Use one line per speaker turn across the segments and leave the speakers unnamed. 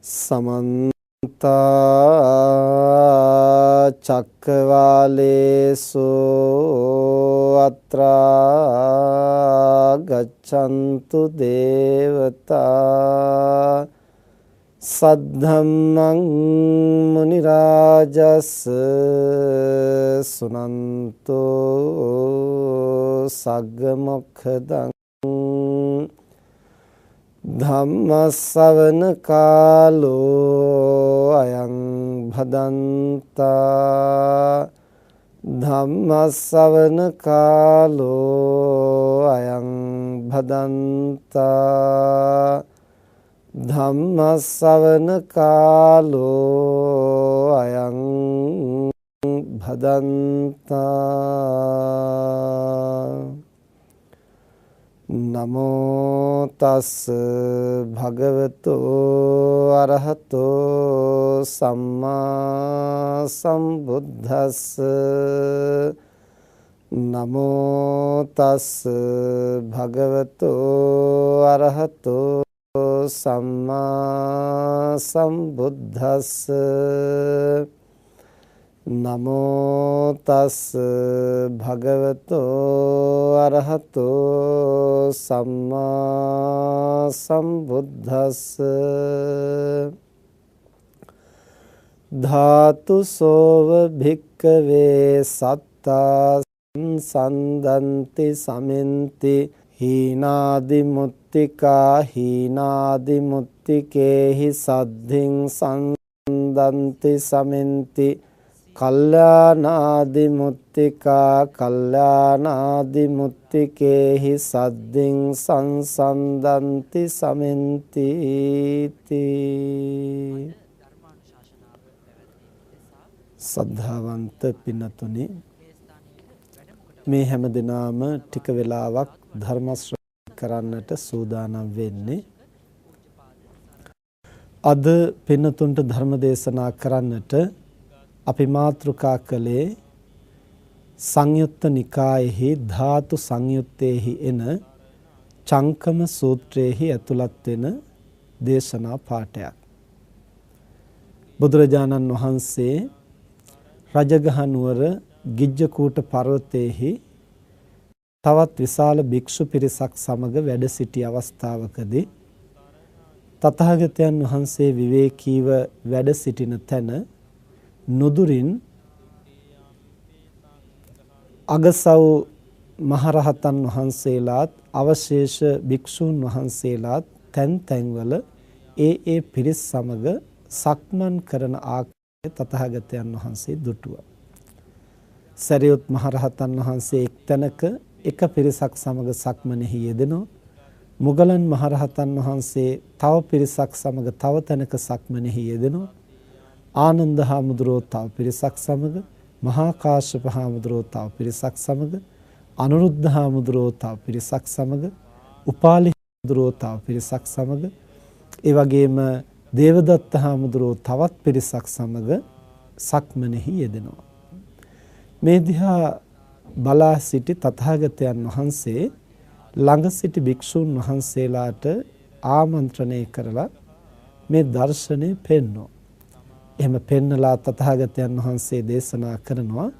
समन्ता चक्रवालेषु अत्रा गच्छन्तु देवता सद्धम्मं मुनिराजस् सुनन्तो सग्गमोक्षदं धम्मश्रवण कालो अयं भदन्ता धम्मश्रवण कालो अयं भदन्ता धम्मश्रवण कालो अयं भदन्ता नमो तस् भगवतो अरहतो सम्मा संबुद्धस् नमो तस् भगवतो अरहतो सम्मा संबुद्धस् नमो तस् भगवतो अरहतो सम्मा संबुद्धस् धातु सोव भिक्कवे सत्ता संदन्ति समिन्ति हीनादिमुत्तिका हीनादिमुत्तिकेहि सद्धिं संदन्ति समिन्ति कल्याणादिमुत्तिका कल्याणादिमुत्तिकेहि सद्धिं संसन्दन्ति समिन्ति සද්ධාවන්ත පින්නතුනි මේ හැම දිනම ටික වෙලාවක් ධර්ම ශ්‍රවණය කරන්නට සූදානම් වෙන්නේ අද පින්නතුන්ට ධර්ම දේශනා කරන්නට අපි මාතෘකා කළේ සංයුත්ත නිකායෙහි ධාතු සංයුත්තේහි එන චංකම සූත්‍රයේහි ඇතුළත් වෙන දේශනා පාඨයක් බුදුරජාණන් වහන්සේ රජගහ නුවර ගිජ්ජකූට පර්වතයේහි තවත් විශාල භික්ෂු පිරිසක් සමග වැඩ සිටි අවස්ථාවකදී තථාගතයන් වහන්සේ විවේකීව වැඩ සිටින තැන නුදුරින් අගසව් මහරහතන් වහන්සේලාත් අවශේෂ භික්ෂූන් වහන්සේලාත් තැන් තැන්වල ඒ පිරිස් සමග සක්මන් කරන ආකාරය තථාගතයන් වහන්සේ දුටුවා. සරියුත් මහරහතන් වහන්සේ එක් තැනක එක පිරිසක් සමග සක්මනෙහි යෙදෙනවා. මුගලන් මහරහතන් වහන්සේ තව පිරිසක් සමග තව තැනක සක්මනෙහි යෙදෙනවා. ආනන්ද හාමුදුරුවෝ තව පිරිසක් සමග, මහා කාශ්‍යප හාමුදුරුවෝ තව පිරිසක් සමග, අනුරුද්ධ හාමුදුරුවෝ තව පිරිසක් සමග, උපාලි හාමුදුරුවෝ තව පිරිසක් සමග, ඒ වගේම දේවදත්ත හාමුදුරුවෝ තවත් පිරිසක් සමග සක්මනෙහි යෙදෙනවා. මේ දිහා බලා සිටි තථාගතයන් වහන්සේ ළඟ සිටි භික්ෂූන් වහන්සේලාට ආමන්ත්‍රණය කරලා මේ දර්ශනය පෙන්වනවා. එහෙම පෙන්නලා තථාගතයන් වහන්සේ දේශනා කරනවා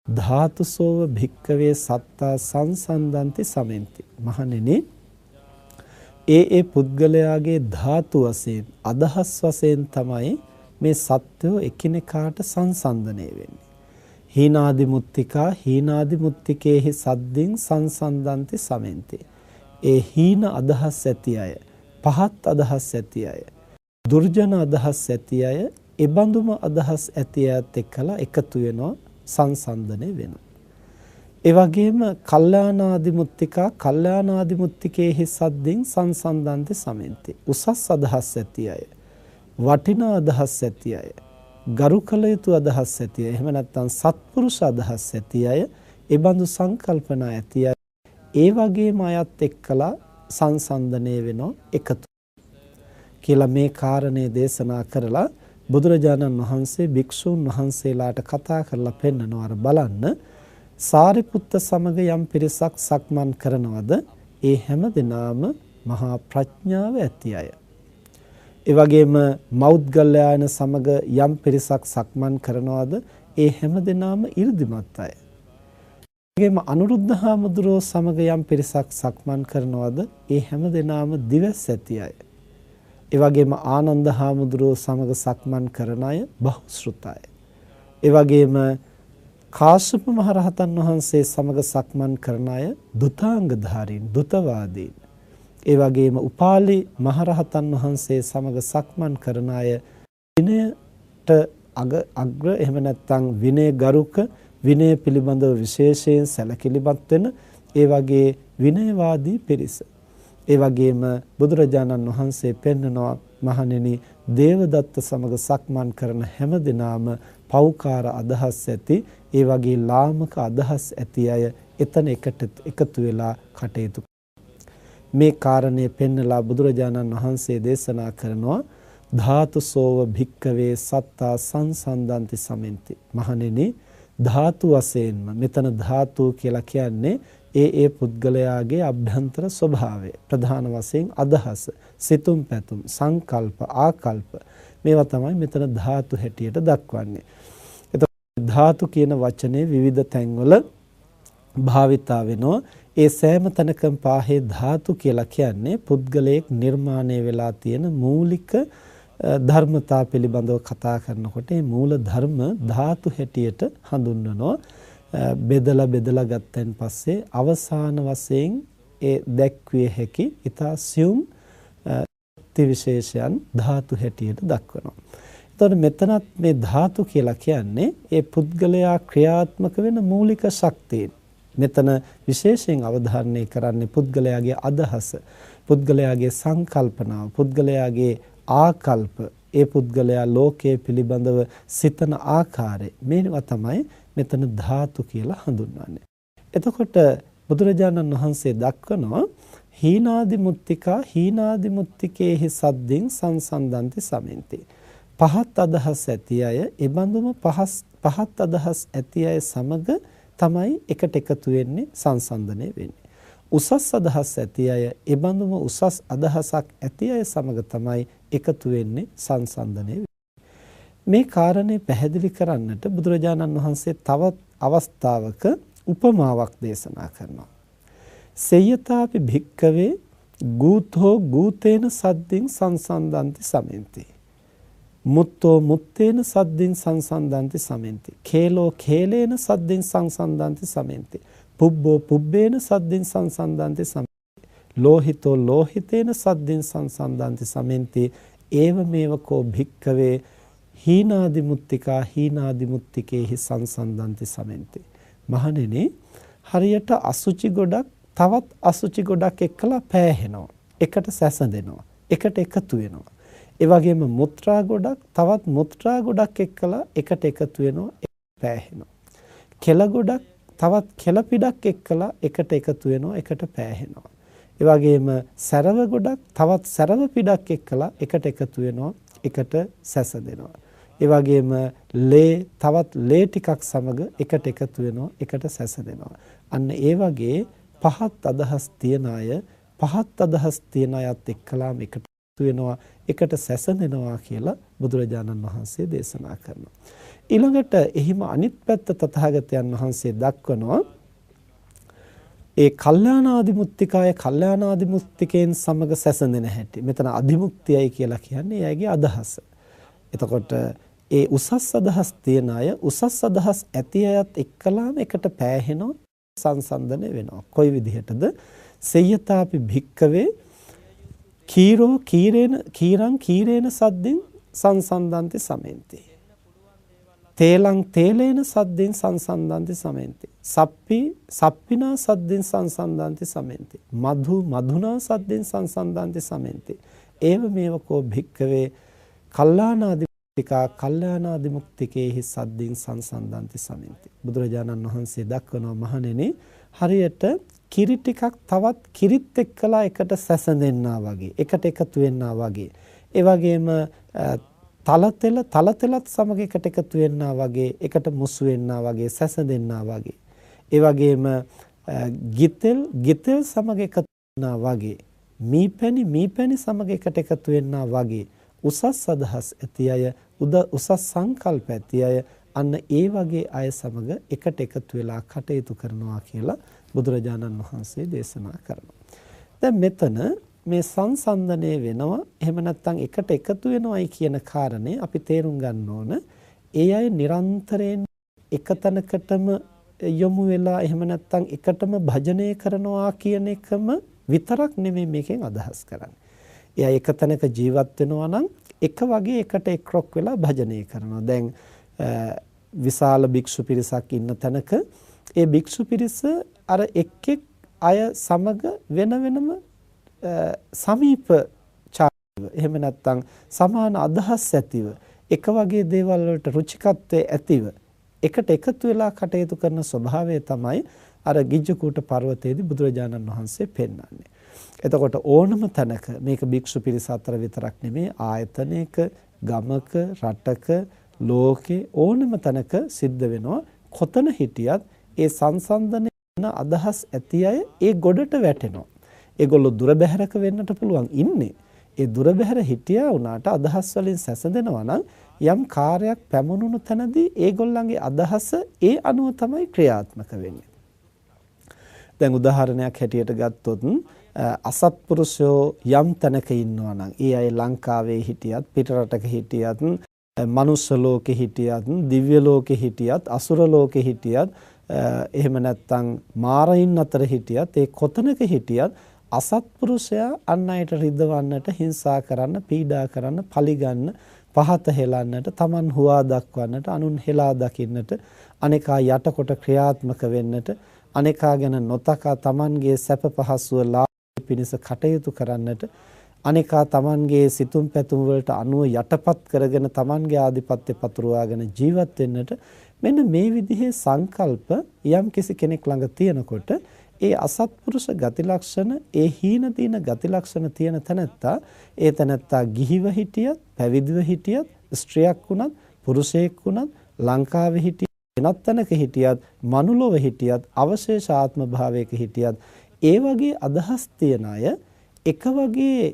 ධාතුසෝව භික්කවේ සත්තා සංසන්දන්ති සමෙන්ති. මහණෙනි ඒ පුද්ගලයාගේ ධාතු වශයෙන් අදහස් වශයෙන් තමයි මේ සත්වෝ එකිනෙකාට සංසන්දනය වෙන්නේ. හීනාදිමුත්තිකා හීනාදිමුත්තිකේහි සද්දින් සංසන්දන්ති සමෙන්ති. ඒ හීන අදහස් ඇති අය, පහත් අදහස් ඇති අය, දුර්ජන අදහස් ඇති අය, එබඳුම අදහස් ඇති අයත් එක්කලා එකතු වෙනවා, සංසන්දනය වෙනවා. ඒ වගේම කල්යාණාදිමුත්තිකා කල්යාණාදිමුත්තිකේහි සද්දින් සංසන්දන්ති සමෙන්ති. උසස් අදහස් ඇති අය, වටිනා අදහස් ඇති අය, ගරු කළ යුතු අදහස් ඇති අය, එහෙම නැත්නම් සත්පුරුෂ අදහස් ඇති අය, ඒ බඳු සංකල්පනා ඇති අය, ඒ වගේම අයත් එක්කලා සංසන්දනය වෙනවා, එකතු කියලා මේ කාරණේ දේශනා කරලා බුදුරජාණන් වහන්සේ භික්ෂූන් වහන්සේලාට කතා කරලා පෙන්නනවා. අර බලන්න සාරිපුත්ත සමග යම් පිරිසක් සක්මන් කරනවද ඒ හැම දිනාම මහා ප්‍රඥාව ඇති අය. ඒ වගේම මෞද්ගල්‍යයන් සමග යම් පිරිසක් සක්මන් කරනවාද ඒ හැමදෙනාම 이르දිමත් අය. ඒගොම අනුරුද්ධ හාමුදුරුවෝ සමග යම් පිරිසක් සක්මන් කරනවාද ඒ හැමදෙනාම දිවස් ඇති අය. ඒ වගේම ආනන්ද හාමුදුරුවෝ සමග සක්මන් කරන අය බහුශ්‍රතයි. ඒ වගේම කාශ්‍යප මහ රහතන් වහන්සේ සමග සක්මන් කරන අය දුතාංගධාරීන් දුතවාදීන්. ඒ වගේම උපාලි මහ රහතන් වහන්සේ සමග සක්මන් කරන අය විනයට අග්‍ර එහෙම නැත්නම් විනය ගරුක විනය පිළිබඳව විශේෂයෙන් සැලකිලිමත් වෙන ඒ වගේ විනයවාදී පිරිස. ඒ වගේම බුදුරජාණන් වහන්සේ පෙන්වනවා මහණෙනි දේවදත්ත සමග සක්මන් කරන හැම දිනාම පෞකාර අදහස් ඇති ඒ වගේ ලාමක අදහස් ඇති අය එතන එකතු වෙලා කටයුතු මේ කාරණේ පෙන්නලා බුදුරජාණන් වහන්සේ දේශනා කරනවා ධාතුසෝව භික්කවේ සත්තා සංසන්දන්ති සමෙන්ති. මහණෙනි ධාතු වශයෙන්ම මෙතන ධාතු කියලා කියන්නේ ඒ පුද්ගලයාගේ අභ්‍යන්තර ස්වභාවය ප්‍රධාන වශයෙන් අදහස සිතුම් පැතුම් සංකල්ප ආකල්ප මේවා තමයි මෙතන ධාතු හැටියට දක්වන්නේ. එතකොට ධාතු කියන වචනේ විවිධ තැන්වල භාවිතා වෙනවා. ඒ සෑම තැනකම පාහේ ධාතු කියලා කියන්නේ පුද්ගලයෙක් නිර්මාණය වෙලා තියෙන මූලික ධර්මතා පිළිබඳව කතා කරනකොට මේ මූල ධර්ම ධාතු හැටියට හඳුන්වනවා. බෙදලා ගත්තන් පස්සේ අවසාන වශයෙන් ඒ දැක්විය හැකි ඊතා සියුම් විශේෂයන් ධාතු හැටියට දක්වනවා. එතකොට මෙතනත් මේ ධාතු කියලා කියන්නේ ඒ පුද්ගලයා ක්‍රියාත්මක වෙන මූලික ශක්තිය. මෙතන විශේෂයෙන් අවධාරණය කරන්නේ පුද්ගලයාගේ අදහස, පුද්ගලයාගේ සංකල්පනාව, පුද්ගලයාගේ ආකල්ප, ඒ පුද්ගලයා ලෝකයේ පිළිබඳව සිතන ආකාරය මේවා තමයි මෙතන ධාතු කියලා හඳුන්වන්නේ. එතකොට බුදුරජාණන් වහන්සේ දක්වනවා හීනාදි මුත්තිකා හීනාදි මුත්තිකේහි සද්දින් සංසන්දන්ති සමෙන්ති. පහත් අදහස් ඇති අය ඒ බඳුම පහත් අදහස් ඇති අය සමග තමයි එකට එකතු වෙන්නේ සංසන්දනය වෙන්නේ. උසස් අදහස් ඇති අය ඒ බඳුම උසස් අදහසක් ඇති අය සමග තමයි එකතු වෙන්නේ සංසන්දනය වෙන්නේ. මේ කාරණේ පැහැදිලි කරන්නට බුදුරජාණන් වහන්සේ තවත් අවස්ථාවක උපමාවක් දේශනා කරනවා. සේයතාපි භික්කවේ ගූතෝ ගූතේන සද්දින් සංසන්දන්ති සමෙන්ති. මුත්තෝ මුත්තේන සද්දින් සංසන්දන්ති සමෙන්ති. කේලෝ කේලේන සද්දින් සංසන්දන්ති සමෙන්ති. පුබ්බෝ පුබ්බේන සද්දින් සංසන්දන්ති සමෙන්ති. ලෝහිතෝ ලෝහිතේන සද්දින් සංසන්දන්ති සමෙන්ති. ඒවමේවකෝ භික්කවේ හීනාදි මුත්තිකා හීනාදි මුත්තිකේහි සංසන්දන්ති සමෙන්ති. මහණෙනි හරියට අසුචි ගොඩක් තවත් අසුචි ගොඩක් එක්කලා පෑහෙනවා. එකට සැසඳෙනවා. එකට එකතු වෙනවා. ඒ වගේම මුත්‍රා ගොඩක් තවත් මුත්‍රා ගොඩක් එක්කලා එකට එකතු වෙනවා. පෑහෙනවා. කෙල ගොඩක් තවත් කෙල පිටක් එක්කලා එකට එකතු වෙනවා. එකට පෑහෙනවා. ඒ වගේම සරව ගොඩක් තවත් සරව පිටක් එක්කලා එකට එකතු වෙනවා. එකට සැසඳෙනවා. ඒ වගේම ලේ තවත් ලේ ටිකක් සමග එකට එකතු වෙනවා. එකට සැසඳෙනවා. අන්න ඒ වගේ පහත් අදහස් තියන අය පහත් අදහස් තියන අයත් එක්කලාම එකට වෙනවා. එකට සැසඳෙනවා කියලා බුදුරජාණන් වහන්සේ දේශනා කරනවා. ඊළඟට එහිම අනිත් පැත්ත තථාගතයන් වහන්සේ දක්වනවා ඒ කල්යාණාදිමුත්තිකාය කල්යාණාදිමුත්තිකෙන් සමග සැසඳෙන හැටි. මෙතන අදිමුක්තියයි කියලා කියන්නේ එයාගේ අදහස. එතකොට ඒ උසස් අදහස් තියන අය උසස් අදහස් ඇති අයත් එක්කලාම එකට පෑහෙනවා සංසන්දනය වෙනවා. කොයි විදිහටද? සේයතාපි භික්කවේ කීරෝ කීරං කීරේන සද්දින් සංසන්දන්ති සමෙන්ති. තේලං තේලේන සද්දින් සංසන්දන්ති සමෙන්ති. සප්පිනා සද්දින් සංසන්දන්ති සමෙන්ති. මధు මధుනා සද්දින් සංසන්දන්ති සමෙන්ති. ඒව මේවකෝ භික්කවේ කල්යාණාදිමුක්තිකා කල්යාණාදිමුක්තිකේහි සද්දින් සංසන්දන්ති සමෙන්ති. බුදුරජාණන් වහන්සේ දක්වනවා මහණෙනි හරියට කිරි ටිකක් තවත් කිරිත් එක්කලා එකට සැසඳෙන්නා වගේ එකට එකතු වෙන්නා වගේ ඒ වගේම තලතෙලත් සමග එකට එකතු වෙන්නා වගේ එකට මුසු වෙන්නා වගේ සැසඳෙන්නා වගේ ඒ වගේම ගිතෙල් සමග එකතු වෙන්නා වගේ මීපැණි සමග එකට එකතු වෙන්නා වගේ උසස් අදහස් ඇති අය, උසස් සංකල්ප ඇති අය අන්න ඒ වගේ අය සමග එකට එකතු වෙලා කටයුතු කරනවා කියලා බුදුරජාණන් වහන්සේ දේශනා කරනවා. දැන් මෙතන මේ සංසන්දනය වෙනවා එහෙම නැත්නම් එකට එකතු වෙනවයි කියන කාරණේ අපි තේරුම් ගන්න ඕන. ඒ අය නිරන්තරයෙන් එකතැනකටම යොමු වෙලා එහෙම නැත්නම් එකටම භජනය කරනවා කියන එකම විතරක් නෙමෙයි මේකෙන් අදහස් කරන්නේ. ඒ අය එකතැනක ජීවත් වෙනවා නම් එක වගේ එකට එක්රොක් වෙලා භජනය කරනවා. දැන් විශාල භික්ෂු පිරිසක් ඉන්න තැනක ඒ භික්ෂු පිරිස අර එක් අය සමග වෙන වෙනම සමීප චාරිව එහෙම නැත්නම් සමාන අදහස් ඇතිව එක වගේ දේවල් වලට රුචිකත්වයේ ඇතිව එකට එකතු වෙලා කටයුතු කරන ස්වභාවය තමයි අර ගිජ්ජකූට පර්වතයේදී බුදුරජාණන් වහන්සේ පෙන්වන්නේ. එතකොට ඕනම තැනක මේක භික්ෂු පිරිස අතර විතරක් නෙමෙයි ආයතනයක, ගමක, රටක, ලෝකේ ඕනම තැනක සිද්ධ වෙනවා. කොතන හිටියත් ඒ සංසන්දනය වෙන අදහස් ඇති අය ඒ ගොඩට වැටෙනවා. ඒගොල්ලෝ දුර බැහැරක වෙන්නට පුළුවන් ඉන්නේ. ඒ දුර බැහැර හිටියා වුණාට අදහස් වලින් සැසඳෙනවා නම් යම් කාර්යයක් පැමුණුණු තැනදී ඒගොල්ලන්ගේ අදහස ඒ අනුව තමයි ක්‍රියාත්මක වෙන්නේ. දැන් උදාහරණයක් හැටියට ගත්තොත් අසත්පුරුෂයෝ යම් තැනක ඉන්නවා නම් ඒ අය ලංකාවේ හිටියත් පිටරටක හිටියත් මනුස්ස ලෝකෙ හිටියත් දිව්‍ය ලෝකෙ හිටියත් අසුර ලෝකෙ හිටියත් එහෙම නැත්නම් මාරයින් අතර හිටියත් ඒ කොතනක හිටියත් අසත්පුරුෂයා අන් අයට රිදවන්නට, හිංසා කරන්න, පීඩා කරන්න, පලිගන්න, පහත හෙලන්නට, Taman හුවා දක්වන්නට, අනුන් හෙලා දකින්නට, අනේකා යටකොට ක්‍රියාත්මක වෙන්නට, අනේකා ගැන නොතකා Tamanගේ සැප පහසුව ලාභ පිණිස කටයුතු කරන්නට, අනේකා Tamanගේ සිතුම් පැතුම් වලට අනුව යටපත් කරගෙන Tamanගේ ආධිපත්‍ය පතුරවාගෙන ජීවත් වෙන්නට මෙන්න මේ විදිහේ සංකල්ප යම් කිසි කෙනෙක් ළඟ තියෙනකොට ඒ අසත්පුරුෂ ගති ලක්ෂණ, ඒ හීන දීන ගති ලක්ෂණ තියෙන තැනැත්තා, ඒ තැනැත්තා ගිහිව හිටියත්, පැවිදිව හිටියත්, ස්ත්‍රියක් වුණත්, පුරුෂයෙක් වුණත්, ලංකාවේ හිටියත්, වෙනත් තැනක හිටියත්, මනුලොව හිටියත්, අවශේෂ ආත්ම භාවයක හිටියත්, ඒ වගේ අදහස් තියන අය එක වගේ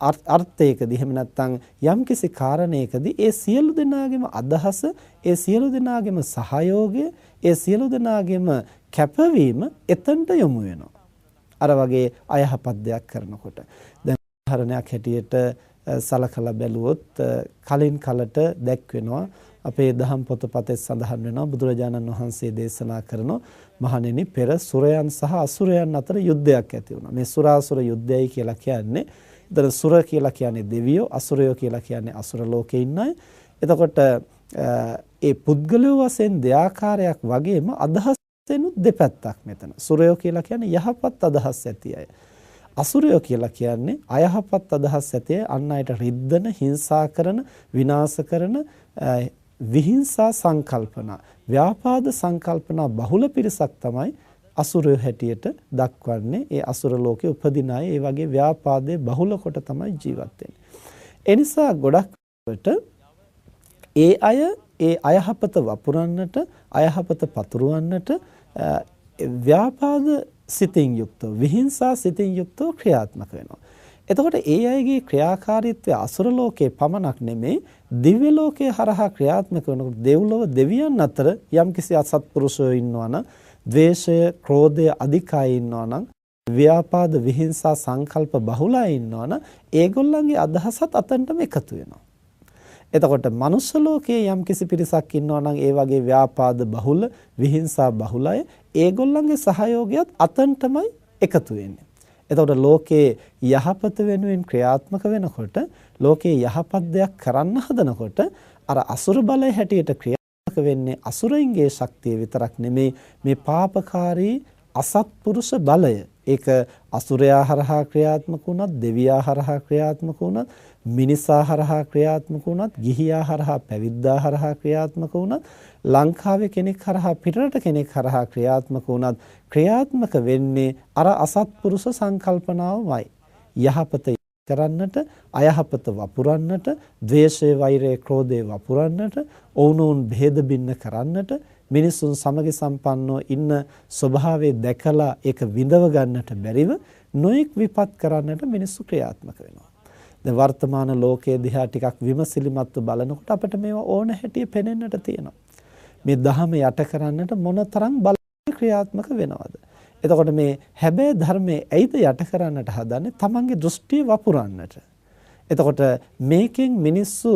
අර්ථයකදී එහෙම නැත්නම් යම්කිසි කාරණයකදී ඒ සියලු දෙනාගේම අදහස, ඒ සියලු දෙනාගේම සහයෝගය, ඒ සියලු දෙනාගේම කැපවීම එතනට යොමු වෙනවා. අර වගේ අයහපත් දෙයක් කරනකොට. දැන් උදාහරණයක් හැටියට සලකලා බැලුවොත් කලින් කලට දැක්වෙනවා අපේ දහම් පොතපතේ සඳහන් වෙනවා බුදුරජාණන් වහන්සේ දේශනා කරන මහණෙනි පෙර සුරයන් සහ අසුරයන් අතර යුද්ධයක් ඇති වුණා. මේ සුරාසුර යුද්ධයයි කියලා කියන්නේ එතන සුර කියලා කියන්නේ දෙවියෝ, අසුරයෝ කියලා කියන්නේ අසුර ලෝකේ ඉන්න අය. එතකොට ඒ පුද්ගලයෝ වශයෙන් දෙආකාරයක් වගේම අදහස් වෙනුත් දෙපැත්තක් මෙතන. සුරයෝ කියලා කියන්නේ යහපත් අදහස් ඇති අය. අසුරයෝ කියලා කියන්නේ අයහපත් අදහස් ඇති අය, අන් අයට රිද්දන, හිංසා කරන, විනාශ කරන විහිංසා සංකල්පනා, ව්‍යාපාද සංකල්පනා බහුල පිරිසක් තමයි අසුරයෝ හැටියට දක්වන්නේ. ඒ අසුර ලෝකේ උපදින අය ඒ වගේ ව්‍යාපාදයේ බහුල කොට තමයි ජීවත් වෙන්නේ. ඒ නිසා ගොඩක් වෙලට ඒ අය ඒ අයහපත වපුරන්නට, අයහපත පතුරවන්නට ව්‍යාපාද සිතින් යුක්තව, විහිංසා සිතින් යුක්තව ක්‍රියාත්මක වෙනවා. එතකොට ඒ අයගේ ක්‍රියාකාරීත්වය අසුර ලෝකේ පමණක් නෙමෙයි දිව්‍ය ලෝකයේ හරහා ක්‍රියාත්මක වෙනකොට දෙව්ලොව දෙවියන් අතර යම්කිසි අසත්පුරුෂයෝ ඉන්නවා නම්, ද්වේෂය, ක්‍රෝධය අධිකයි ඉන්නවා නම්, ව්‍යාපාද විහිංසා සංකල්ප බහුලයි ඉන්නවා නම් ඒගොල්ලන්ගේ අදහසත් අතනටම එකතු වෙනවා. එතකොට මනුස්ස ලෝකයේ යම්කිසි පිරිසක් ඉන්නවා නම් ඒ වගේ ව්‍යාපාද බහුල, විහිංසා බහුලයි, ඒගොල්ලන්ගේ සහයෝගයත් අතනටමයි එකතු වෙන්නේ. එතකොට ලෝකේ යහපත වෙනුවෙන් ක්‍රියාත්මක වෙනකොට, ලෝකේ යහපත් දෙයක් කරන්න හදනකොට අර අසුර බලය හැටියට ක්‍රියාත්මක වෙන්නේ අසුරයින්ගේ ශක්තිය විතරක් නෙමේ, මේ පාපකාරී අසත්පුරුෂ බලය. ඒක අසුරයා හරහා ක්‍රියාත්මක වුණත්, දෙවියා හරහා ක්‍රියාත්මක වුණත්, මිනිසා හරහා ක්‍රියාත්මක වුණත්, ගිහියා හරහා පැවිද්දා හරහා ක්‍රියාත්මක වුණත්, ලංකාවේ කෙනෙක් හරහා පිටරට කෙනෙක් හරහා ක්‍රියාත්මක වුණත් ක්‍රියාත්මක වෙන්නේ අර අසත්පුරුෂ සංකල්පනාවමයි. යහපත කරන්නට, අයහපත වපුරන්නට, ද්වේෂය, වෛරය, ක්‍රෝධය වපුරන්නට, ඔවුනොවුන් භේද බින්න කරන්නට, මිනිසුන් සමගි සම්පන්නව ඉන්න ස්වභාවය දැකලා ඒක විඳව ගන්නට බැරිව නොඑක් විපත් කරන්නට මිනිස්සු ක්‍රියාත්මක වෙනවා. දැන් වර්තමාන ලෝකයේ දිහා ටිකක් විමසිලිමත්ව බලනකොට අපිට මේවා ඕන හැටිය පේනෙන්නට තියෙනවා. මේ ධහම යට කරන්නට මොනතරම් බල ක්‍රියාත්මක වෙනවද? එතකොට මේ හැබෑ ධර්මයේ ඇයිද යට කරන්නට හදන්නේ? තමන්ගේ දෘෂ්ටිය වපුරන්නට. එතකොට මේකෙන් මිනිස්සු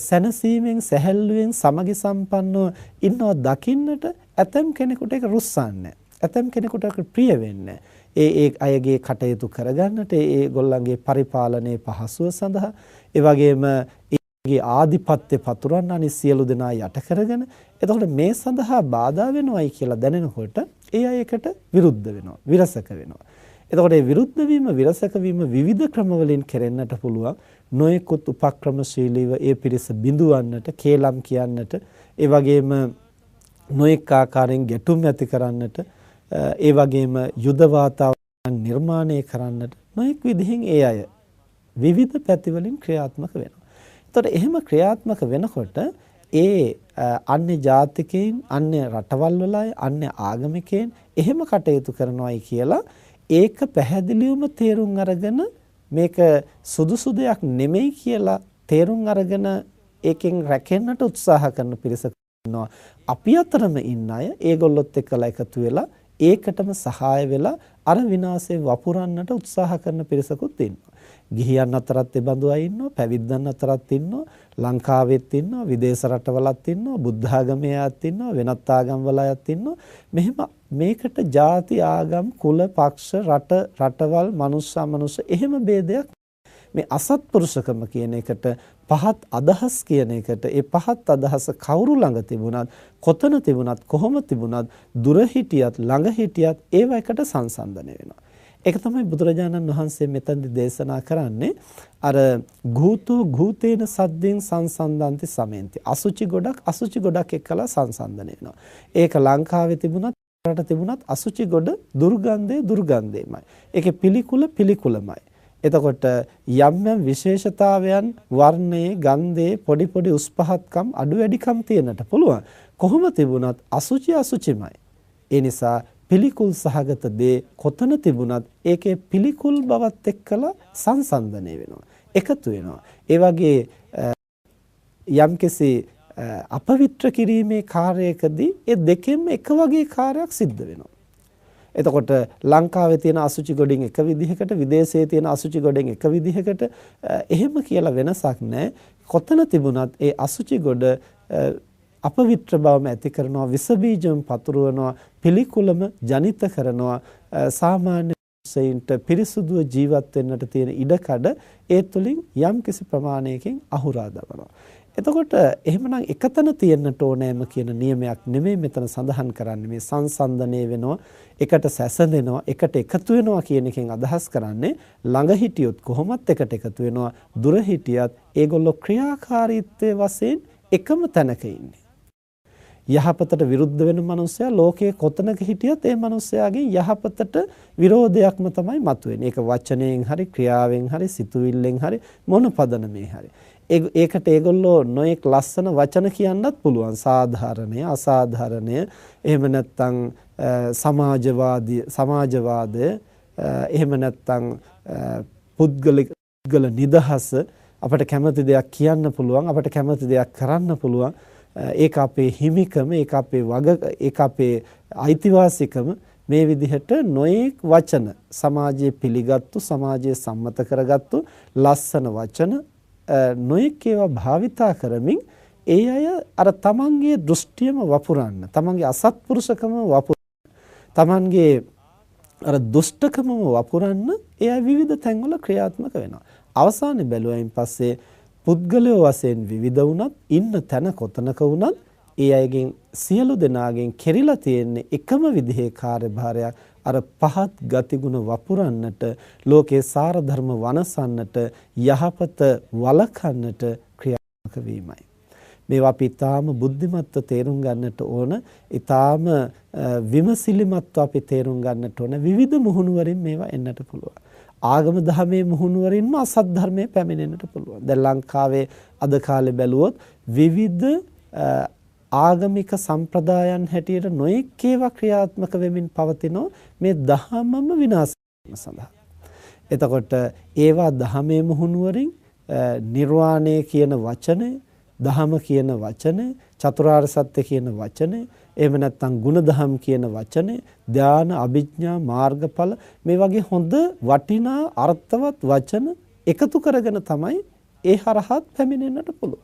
සැනසීමෙන් සැහැල්ලුවෙන් සමගි සම්පන්නව ඉන්නව දකින්නට ඇතම් කෙනෙකුට ඒක රුස්සන්නේ. ඇතම් කෙනෙකුට ඒක ප්‍රිය වෙන්නේ. ඒ අයගේ කටයුතු කරගන්නට ඒ ගොල්ලන්ගේ පරිපාලනයේ පහසුව සඳහා ඒ වගේම ඒගේ ආධිපත්‍ය පතුරවන්න අනිත් සියලු දෙනා යට කරගෙන එතකොට මේ සඳහා බාධා වෙනවයි කියලා දැනෙනකොට ඒ අයකට විරුද්ධ වෙනවා විරසක වෙනවා. එතකොට මේ විරුද්ධ වීම විරසක වීම විවිධ ක්‍රම වලින් කෙරෙන්නට පුළුවන්. නොයෙකුත් උපක්‍රමශීලීව ඒ පිරිස බිඳුවන්නට කේලම් කියන්නට ඒ වගේම නොයෙක් ආකාරයෙන් ගැටුම් ඇති කරන්නට ඒ වගේම යුද වාතාවරණ නිර්මාණය කරන්නට නොයෙක් විදිහින් ඒ අය විවිධ පැතිවලින් ක්‍රියාත්මක වෙනවා. එතකොට එහෙම ක්‍රියාත්මක වෙනකොට ඒ අන්‍ය ජාතිකයින් අන්‍ය රටවල් වල අන්‍ය ආගමිකයින් එහෙම කටයුතු කරනවායි කියලා ඒක පැහැදිලිවම තේරුම් අරගෙන මේක සුදුසු දෙයක් නෙමෙයි කියලා තේරුම් අරගෙන ඒකෙන් රැකෙන්නට උත්සාහ කරන පිරිසක් ඉන්නවා. අපි අතරම ඉන්න අය ඒගොල්ලොත් එක්කලා එකතු වෙලා ඒකටම සහාය වෙලා අර විනාශේ වපුරන්නට උත්සාහ කරන පිරිසකුත් ඉන්නවා. ගිහියන් අතරත් ඒ බඳු අය ඉන්නවා, පැවිද්දන් අතරත් ඉන්නවා, ලංකාවෙත් ඉන්නවා, විදේශ රටවලත් ඉන්නවා, බුද්ධ ආගමේ අයත් ඉන්නවා, වෙනත් ආගම් වල අයත් ඉන්නවා. මෙහෙම මේකට ಜಾති ආගම් කුල පක්ෂ රටවල් මනුස්ස අමනුස්ස එහෙම ભેදයක් මේ අසත්පුරුෂකම කියන එකට පහත් අදහස් කියන එකට ඒ පහත් අදහස කවුරු ළඟ තිබුණත් කොතන තිබුණත් කොහොම තිබුණත් දුර හිටියත් ළඟ හිටියත් ඒව එකට සංසන්දනය වෙනවා. ඒක තමයි බුදුරජාණන් වහන්සේ මෙතනදී දේශනා කරන්නේ අර ගූතෝ ගූතේන සද්දෙන් සංසන්දන්ති සමෙන්ති. අසුචි ගොඩක් එක්කලා සංසන්දනය වෙනවා. ඒක ලංකාවේ තිබුණත් රට තිබුණත් අසුචි ගොඩ දුර්ගන්ධයමයි. ඒකේ පිළිකුලමයි. එතකොට යම් විශේෂතාවයන් වර්ණයේ ගන්ධයේ පොඩි උස් පහත්කම් අඩු වැඩිකම් තියෙනට පුළුවන්. කොහොම තිබුණත් අසුචිමයි. ඒ නිසා පිළිකුල් සහගත දේ කොතන තිබුණත් ඒකේ පිළිකුල් බවත් එක්කලා සංසන්දනය වෙනවා. එකතු වෙනවා. ඒ වගේ යම්කිසි අපවිත්‍ර කිරීමේ කාර්යයකදී ඒ දෙකෙන්ම එක වගේ කාර්යයක් සිද්ධ වෙනවා. එතකොට ලංකාවේ තියෙන අසුචි ගොඩෙන් එක විදිහකට විදේශයේ තියෙන අසුචි ගොඩෙන් එක විදිහකට එහෙම කියලා වෙනසක් නැහැ. කොතන තිබුණත් ඒ අසුචි ගොඩ අපවිත්‍ර බවම ඇති කරනවා, විස බීජම් පතුරවනවා, පිළිකුලම ජනිත කරනවා, සාමාන්‍ය සෙයින්ට පිරිසුදුව ජීවත් වෙන්නට තියෙන ඉඩකඩ ඒ තුලින් යම්කිසි ප්‍රමාණයකින් අහුරා දමනවා. එතකොට එහෙමනම් එකතන තියෙන්නට ඕනෑම කියන නියමයක් නෙමෙයි මෙතන සඳහන් කරන්නේ. මේ සංසන්දනය වෙනවා, එකට සැසඳෙනවා, එකට එකතු වෙනවා කියන එකෙන් අදහස් කරන්නේ ළඟ හිටියොත් කොහොමත් එකට එකතු වෙනවා, දුර හිටියත් ඒගොල්ලෝ ක්‍රියාකාරීත්වයේ වශයෙන් එකම තැනක ඉන්නේ. යහපතට විරුද්ධ වෙන මනුස්සයා ලෝකයේ කොතනක හිටියත් ඒ මනුස්සයාගේ යහපතට විරෝධයක්ම තමයි මතුවෙන්නේ. ඒක වචනයෙන් හරි ක්‍රියාවෙන් හරි සිතුවිල්ලෙන් හරි මොන පදනමේ හරි. ඒකට ඒගොල්ලෝ නොයෙක් ලස්සන වචන කියන්නත් පුළුවන්. සාධාරණය, අසාධාරණය, එහෙම නැත්නම් සමාජවාදය, එහෙම නැත්නම් පුද්ගල නිදහස, අපට කැමති දෙයක් කියන්න පුළුවන්, අපට කැමති දෙයක් කරන්න පුළුවන්. ඒක අපේ හිමිකම, ඒක අපේ අයිතිවාසිකම. මේ විදිහට නොයෙක් වචන සමාජයේ පිළිගත්තු, සමාජයේ සම්මත කරගත්තු ලස්සන වචන නොයෙක් ඒවා භාවිතා කරමින් ඒ අය අර තමන්ගේ දෘෂ්ටියම වපුරන්න, තමන්ගේ අසත්පුරුෂකම වපුරන්න, තමන්ගේ අර දුෂ්ටකමම වපුරන්න ඒ අය විවිධ තැන්වල ක්‍රියාත්මක වෙනවා. අවසානයේ බැලුවයින් පස්සේ පුද්ගලයෝ වශයෙන් විවිධ වුණත් ඉන්න තැන කොතනක වුණත් ඒ අයගෙන් සියලු දෙනාගෙන් කෙරිලා තියෙන්නේ එකම විදිහේ කාර්යභාරයක්. අර පහත් ගතිගුණ වපුරන්නට, ලෝකේ සාර ධර්ම වනසන්නට, යහපත වළකන්නට ක්‍රියාත්මක වීමයි. මේවා අපි ඊටාම බුද්ධිමත්ව තේරුම් ගන්නට ඕන, ඊටාම විමසිලිමත්ව අපි තේරුම් ගන්නට ඕන. විවිධ මුහුණු වලින් මේවා එන්නට පුළුවන්. ආගම දහමේ මුහුණු වලින්ම අසත් ධර්මයේ පැමිණෙන්නට පුළුවන්. දැන් ලංකාවේ අද කාලේ බැලුවොත් විවිධ ආගමික සම්ප්‍රදායන් හැටියට නොයෙක් ඒවා ක්‍රියාත්මක වෙමින් පවතින මේ දහමම විනාශ කිරීම සඳහා. එතකොට ඒවා දහමේ මුහුණුවරින් නිර්වාණය කියන වචනය, දහම කියන වචනය, චතුරාර්ය සත්‍ය කියන වචනය, එහෙම නැත්නම් ගුණධම් කියන වචනය, ධාන, අභිඥා, මාර්ගඵල මේ වගේ හොඳ වටිනා අර්ථවත් වචන එකතු කරගෙන තමයි ඒ හරහත් පැමිණෙන්නට පුළුවන්.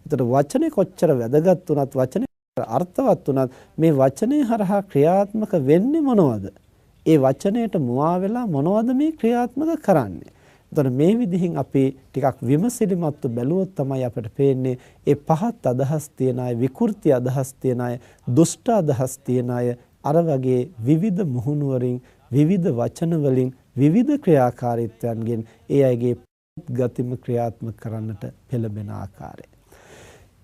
එතකොට වචනේ කොච්චර වැදගත් වුණත්, වචනේ අර්ථවත් වුණත් මේ වචනේ හරහා ක්‍රියාත්මක වෙන්නේ මොනවද? ඒ වචනයට මුවා වෙලා මොනවද මේ ක්‍රියාත්මක කරන්නේ? එතකොට මේ විදිහින් අපි ටිකක් විමසිලිමත්ව බැලුවොත් තමයි අපිට පේන්නේ ඒ පහත් අදහස් තියන අය, විකෘති අදහස් තියන අය, දුෂ්ට අදහස් තියන අය අර වගේ විවිධ මුහුණුවරින්, විවිධ වචන වලින්, විවිධ ක්‍රියාකාරීත්වයන්ගෙන් ඒ අයගේ ගතිම ක්‍රියාත්මක කරන්නට පෙළඹෙන ආකාරය.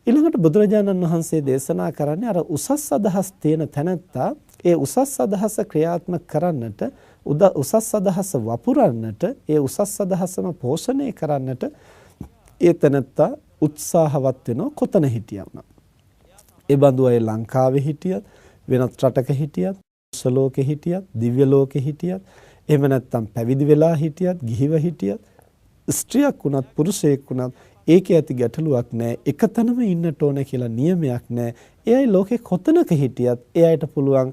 ඊළඟට බුදුරජාණන් වහන්සේ දේශනා කරන්නේ අර උසස් අදහස් තියෙන තැනැත්තා ඒ උසස් අදහස ක්‍රියාත්මක කරන්නට, උසස් අදහස වපුරන්නට, ඒ උසස් අදහසම පෝෂණය කරන්නට ඒ තැනැත්තා උත්සාහවත් වෙනවා කොතන හිටියම. ඒ බඳු අය ලංකාවේ හිටියත්, වෙනත් රටක හිටියත්, සලෝකේ හිටියත්, දිව්‍ය ලෝකේ හිටියත්, එහෙම නැත්නම් පැවිදි වෙලා හිටියත්, ගිහිව හිටියත්, ස්ත්‍රියක් වුණත් පුරුෂයෙක් වුණත් ඒකේ ඇති ගැටලුවක් නැහැ. එකතැනම ඉන්නට ඕන කියලා නියමයක් නැහැ. එයයි ලෝකේ කොතනක හිටියත් එයාට පුළුවන්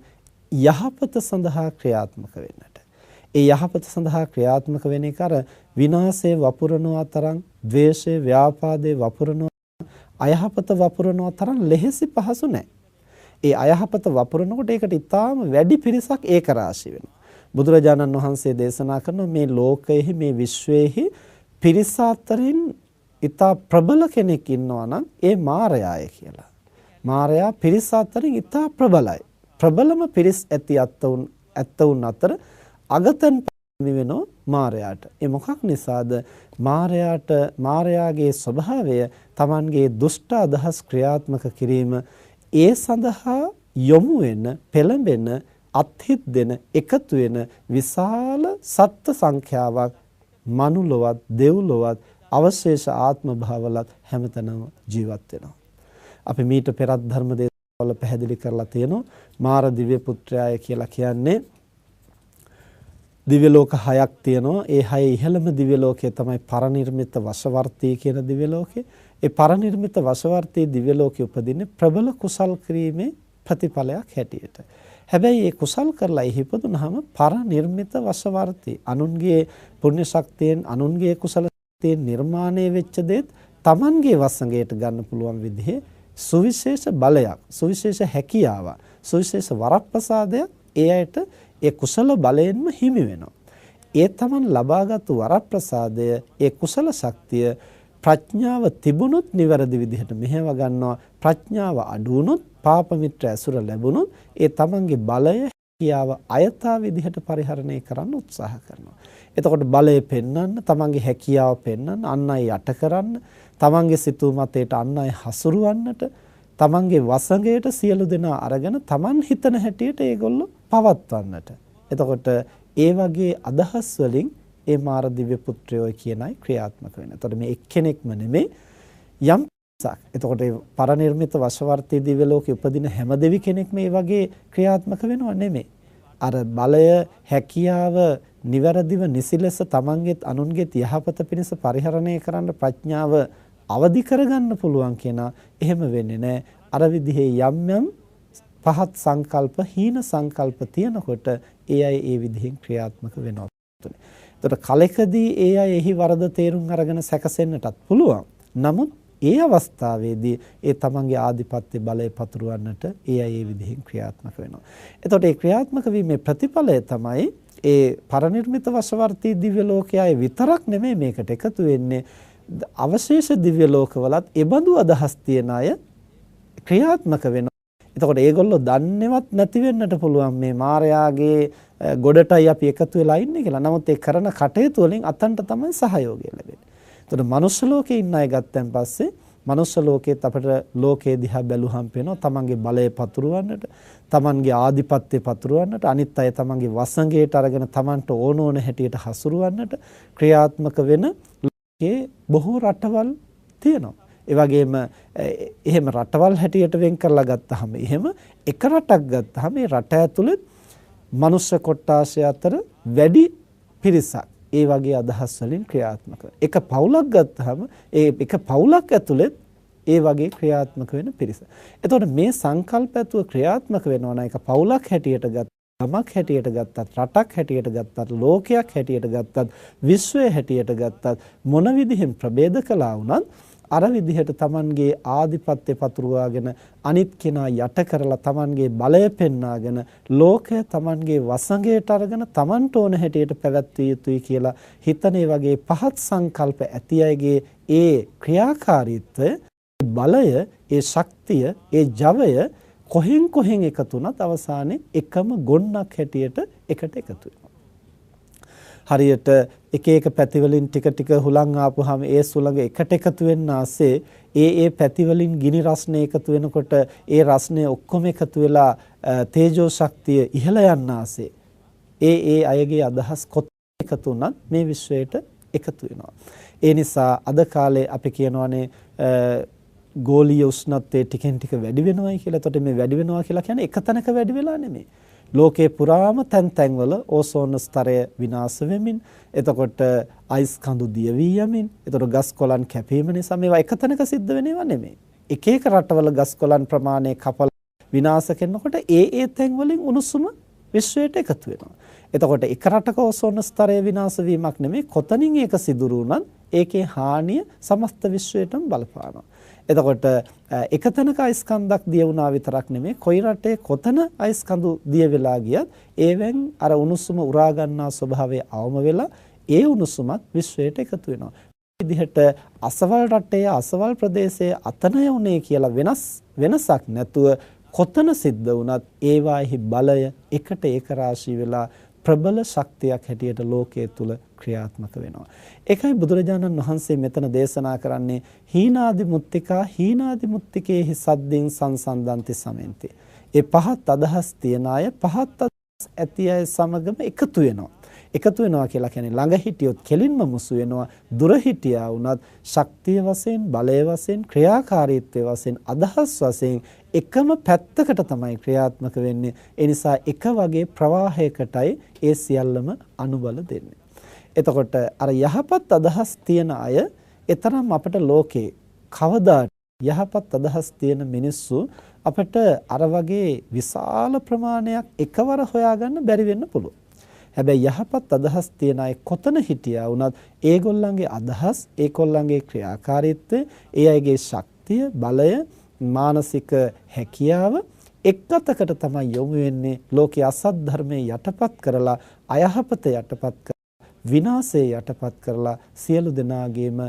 යහපත සඳහා ක්‍රියාත්මක වෙන්නට. ඒ යහපත සඳහා ක්‍රියාත්මක වෙන එක අර විනාශේ වපුරනවා තරම්, ද්වේෂේ, ව්‍යාපාදේ වපුරනවා, අයහපත වපුරනවා තරම් ලෙහෙසි පහසු නැහැ. ඒ අයහපත වපුරනකොට ඒකට ඊටාම වැඩි පිරිසක් ඒක රාශි වෙනවා. බුදුරජාණන් වහන්සේ දේශනා කරන මේ ලෝකයේ, මේ විශ්වයේ පිරිස අතරින් ඉතා ප්‍රබල කෙනෙක් ඉන්නවා නම් ඒ මාරයාය කියලා. මාරයා පිරිස අතරින් ඉතා ප්‍රබලයි. ප්‍රබලම පිරිස් ඇති ඇත්තවුන් අතර අගතන් වෙනෝ මාරයාට. ඒ මොකක් නිසාද? මාරයාගේ ස්වභාවය Tamanගේ දුෂ්ට අදහස් ක්‍රියාත්මක කිරීම, ඒ සඳහා යොමු වෙන, පෙළඹෙන, අත්හිත් දෙන, එකතු වෙන විශාල සත්ත්ව සංඛ්‍යාවක් මනුලොවත්, දෙව්ලොවත්, අවශේෂ ආත්ම භාවලත් හැමතැනම ජීවත් වෙනවා. අපි මීට පෙරත් ධර්ම දේශනාවල පැහැදිලි කරලා තියෙනවා මාර දිව්‍ය පුත්‍රයාය කියලා කියන්නේ දිව්‍ය ලෝක 6ක් තියෙනවා. ඒ 6 ඉහළම දිව්‍ය ලෝකය තමයි පරිනිර්මිත වශවර්තී කියන දිව්‍ය ලෝකය. ඒ පරිනිර්මිත වශවර්තී දිව්‍ය ලෝකෙ උපදින්නේ ප්‍රබල කුසල් කිරීමේ ප්‍රතිඵලයක් හැටියට. හැබැයි ඒ කුසල් කරලා ඉහිපදුනහම පරිනිර්මිත වශවර්තී අනුන්ගේ පුණ්‍ය ශක්තියෙන්, අනුන්ගේ කුසල නිර්මාණය වෙච්ච දේත් Tamanගේ වසඟයට ගන්න පුළුවන් විදිහේ සුවිශේෂ බලයක්, සුවිශේෂ හැකියාවක්, සුවිශේෂ වරප්‍රසාදයක් ඒ අයට ඒ කුසල බලයෙන්ම හිමි වෙනවා. ඒ Taman ලබාගත් වරප්‍රසාදය, ඒ කුසල ශක්තිය ප්‍රඥාව තිබුණොත් නිවැරදි විදිහට මෙහෙව ගන්නවා. ප්‍රඥාව අඩු වුණොත්, පාප මිත්‍ර ඇසුර ලැබුණොත් ඒ Tamanගේ බලය, හැකියාව අයථා විදිහට පරිහරණය කරන්න උත්සාහ කරනවා. එතකොට බලය පෙන්වන්න, තමන්ගේ හැකියාව පෙන්වන්න, අන් අය යට කරන්න, තමන්ගේ සිතූ මතයට අන් අය හසුරවන්නට, තමන්ගේ වසඟයට සියලු දෙනා අරගෙන තමන් හිතන හැටියට ඒගොල්ලෝ පවත්වන්නට. එතකොට ඒ වගේ අදහස් වලින් ඒ මාර දිව්‍ය පුත්‍රයෝ කියන අය ක්‍රියාත්මක වෙනවා. එතකොට මේ එක්කෙනෙක්ම නෙමෙයි යම් පිරිසක්. එතකොට ඒ පරිනිර්මිත වශවර්තී දිව්‍ය ලෝකෙ උපදින හැම දෙවි කෙනෙක්ම මේ වගේ ක්‍රියාත්මක වෙනව නෙමෙයි. අර බලය, හැකියාව නිවැරදිව නිසි ලෙස තමන්ගේත් අනුන්ගේත් යහපත පිණිස පරිහරණය කරන්න ප්‍රඥාව අවදි කරගන්න පුළුවන් කෙනා එහෙම වෙන්නේ නැහැ. අර විදිහේ යම් පහත් සංකල්ප, හීන සංකල්ප තියනකොට ඒ අය ඒ විදිහෙන් ක්‍රියාත්මක වෙනවා. එතකොට කලකදී ඒ අය එහි වරද තේරුම් අරගෙන සැකසෙන්නටත් පුළුවන්. නමුත් ඒ අවස්ථාවේදී ඒ තමන්ගේ ආධිපත්‍ය බලය පතුරවන්නට ඒ අය ඒ විදිහෙන් ක්‍රියාත්මක වෙනවා. එතකොට ඒ ක්‍රියාත්මක වීමේ ප්‍රතිඵලය තමයි ඒ පරිනිර්මිත වශවර්තී දිව්‍ය ලෝකයේ විතරක් නෙමෙයි මේකට එකතු වෙන්නේ. අවශේෂ දිව්‍ය ලෝකවලත් ඒබඳු අදහස් තියන අය ක්‍රියාත්මක වෙනවා. එතකොට ඒගොල්ලෝ දන්නේවත් නැති වෙන්නට පුළුවන් මේ මායාගේ ගොඩටයි අපි එකතු වෙලා ඉන්නේ කියලා. නමුත් ඒ කරන කටයුතු වලින් අතන්ට තමයි සහයෝගය ලැබෙන්නේ. එතකොට මනුෂ්‍ය ලෝකේ ඉන්න අය ගත්තන් පස්සේ මනුෂ්‍ය ලෝකෙත් අපිට ලෝකයේ දිහා බැලුවහම පේනවා තමන්ගේ බලය පතුරවන්නට, තමන්ගේ ආධිපත්‍ය පතුරවන්නට, අනිත් අය තමන්ගේ වසඟයට අරගෙන තමන්ට ඕන හැටියට හසුරවන්නට ක්‍රියාත්මක වෙන ලෝකයේ බොහෝ රටවල් තියෙනවා. ඒ වගේම එහෙම රටවල් හැටියට වෙන් කරලා ගත්තාම එහෙම එක රටක් ගත්තාම මේ රට ඇතුළේ මනුෂ්‍ය කොට්ටාශය අතර වැඩි පිරිසක් ඒ වගේ අදහස් වලින් ක්‍රියාත්මක වෙනවා. එක පවුලක් ගත්තාම ඒ එක පවුලක් ඇතුළේ ඒ වගේ ක්‍රියාත්මක වෙන පිරිස. එතකොට මේ සංකල්ප ඇතුව ක්‍රියාත්මක වෙනවා නම් එක පවුලක් හැටියට ගමක් හැටියට ගත්තත්, රටක් හැටියට ගත්තත්, ලෝකයක් හැටියට ගත්තත්, විශ්වය හැටියට ගත්තත් මොන විදිහෙන් ප්‍රභේද කළා වුණත් අර විදිහට Tamanගේ ආධිපත්‍ය පතුරවාගෙන අනිත් කෙනා යට කරලා Tamanගේ බලය පෙන්වාගෙන ලෝකය Tamanගේ වසඟයට අරගෙන Tamanට ඕන හැටියට පැවැත්විය යුතුයි කියලා හිතන වගේ පහත් සංකල්ප ඇති අයගේ ඒ ක්‍රියාකාරීත්වය, බලය, ඒ ශක්තිය, ඒ ජවය කොහෙන් එකතු වුණත් අවසානයේ එකම ගොන්නක් හැටියට එකට එකතු වෙනවා. හරියට එක පැති වලින් ටික හුලං ආපුවාම ඒ සුළඟ එකට එකතු වෙන්න ආසේ ඒ පැති වලින් ගිනි රස්නේ එකතු වෙනකොට ඒ රස්නේ ඔක්කොම එකතු වෙලා තේජෝ ශක්තිය ඉහළ යන්න ආසේ ඒ අයගේ අදහස් එකතු වුණත් මේ විශ්වයට එකතු වෙනවා. ඒ නිසා අද කාලේ අපි කියනවානේ ගෝලීය උෂ්ණත්වය ටිකෙන් ටික වැඩි වෙනවායි කියලා. එතකොට මේ වැඩි වෙනවා කියලා කියන්නේ එක තැනක වැඩි වෙලා නෙමෙයි. ලෝකේ පුරාම තැන්වල ඕසෝන ස්තරය විනාශ වෙමින්, එතකොට අයිස් කඳු දිය වී යමින්, එතකොට ගස් කොළන් කැපීම නිසා මේවා එක තැනක සිද්ධ වෙනේවා නෙමෙයි. එක රටවල ගස් කොළන් ප්‍රමාණය කපලා විනාශ කරනකොට ඒ තැන් වලින් උණුසුම විශ්වයට එකතු වෙනවා. එතකොට එක රටක ඕසෝන ස්තරය විනාශ වීමක් නෙමෙයි, කොතනින් ඒක සිදුරු වුණත් ඒකේ හානිය සමස්ත විශ්වයටම බලපානවා. එතකොට එක තැනක අයිස් කන්දක් දිය වුණා විතරක් නෙමෙයි, කොයි රටේ කොතන අයිස් කඳු දිය වෙලා ගියත් ඒවෙන් අර උණුසුම උරා ගන්නා ස්වභාවය අවම වෙලා ඒ උණුසුමත් විශ්වයට එකතු වෙනවා. විදිහට අසවල් රටේ අසවල් ප්‍රදේශයේ අතනය උනේ කියලා වෙනසක් නැතුව කොතන සිද්ධ වුණත් ඒවාෙහි බලය එකට ඒක රාශී වෙලා ප්‍රබල ශක්තියක් හැටියට ලෝකයේ තුල ක්‍රියාත්මක වෙනවා. ඒකයි බුදුරජාණන් වහන්සේ මෙතන දේශනා කරන්නේ හීනාදි මුත්තිකා හීනාදි මුත්තිකේහි සද්දින් සංසන්දන්ති සමෙන්ති. ඒ පහත් අදහස් තියන අය පහත් අදහස් ඇති අය සමගම එකතු වෙනවා. එකතු වෙනවා කියලා කියන්නේ ළඟ හිටියොත් කෙලින්ම මුසු වෙනවා, දුර හිටියා වුණත් ශක්තිය වශයෙන්, බලය වශයෙන්, ක්‍රියාකාරීත්වය වශයෙන්, අදහස් වශයෙන් එකම පැත්තකට තමයි ක්‍රියාත්මක වෙන්නේ. ඒ නිසා එක වගේ ප්‍රවාහයකටයි ඒ සියල්ලම අනුබල දෙන්නේ. එතකොට අර යහපත් අදහස් තියන අය එතරම් අපිට ලෝකේ කවදා යහපත් අදහස් තියෙන මිනිස්සු අපිට අර වගේ විශාල ප්‍රමාණයක් එකවර හොයාගන්න බැරි වෙන්න පුළුවන්. හැබැයි යහපත් අදහස් තියන අය කොතන හිටියා වුණත් ඒගොල්ලන්ගේ අදහස්, ඒගොල්ලන්ගේ ක්‍රියාකාරීත්වය, ඒ අයගේ ශක්තිය, බලය, මානසික හැකියාව එක්කතකට තමයි යොමු වෙන්නේ. ලෝකයේ අසත් ධර්මයේ යටපත් කරලා, අයහපත යටපත් කරලා, විනාශය යටපත් කරලා සියලු දෙනාගේම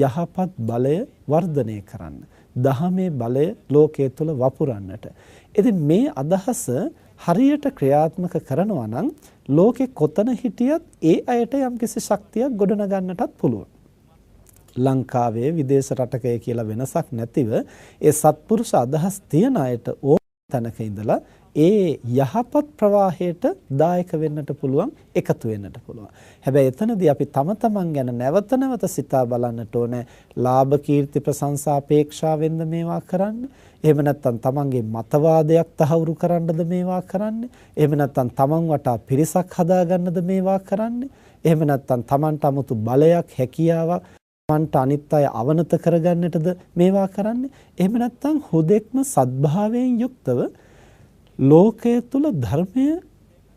යහපත් බලය වර්ධනය කරන්න, දහමේ බලය ලෝකයේ තුල වපුරන්නට. ඉතින් මේ අදහස හරියට ක්‍රියාත්මක කරනවා නම් ලෝකේ කොතන හිටියත් ඒ අයට යම්කිසි ශක්තියක් ගොඩනගන්නටත් පුළුවන්. ලංකාවේ විදේශ රටකය කියලා වෙනසක් නැතිව ඒ සත්පුරුෂ අදහස් තියන අයට ඕන තැනක ඉඳලා ඒ යහපත් ප්‍රවාහයට දායක වෙන්නට පුළුවන්, එකතු වෙන්නට පුළුවන්. හැබැයි එතනදී අපි තම තමන් ගැන නැවත නැවත සිතා බලන්නට ඕනේ. ලාභ, කීර්ති, ප්‍රශංසා අපේක්ෂාවෙන්ද මේවා කරන්නේ? එහෙම නැත්නම් තමන්ගේ මතවාදයක් තහවුරු කරන්නද මේවා කරන්නේ? එහෙම නැත්නම් තමන් වටා පිරිසක් හදාගන්නද මේවා කරන්නේ? එහෙම නැත්නම් තමන්ට 아무තු බලයක්, හැකියාවක්, තමන්ට අනිත් අය අවනත කරගන්නටද මේවා කරන්නේ? එහෙම නැත්නම් හුදෙක්ම සද්භාවයෙන් යුක්තව ලෝකය තුල ධර්මය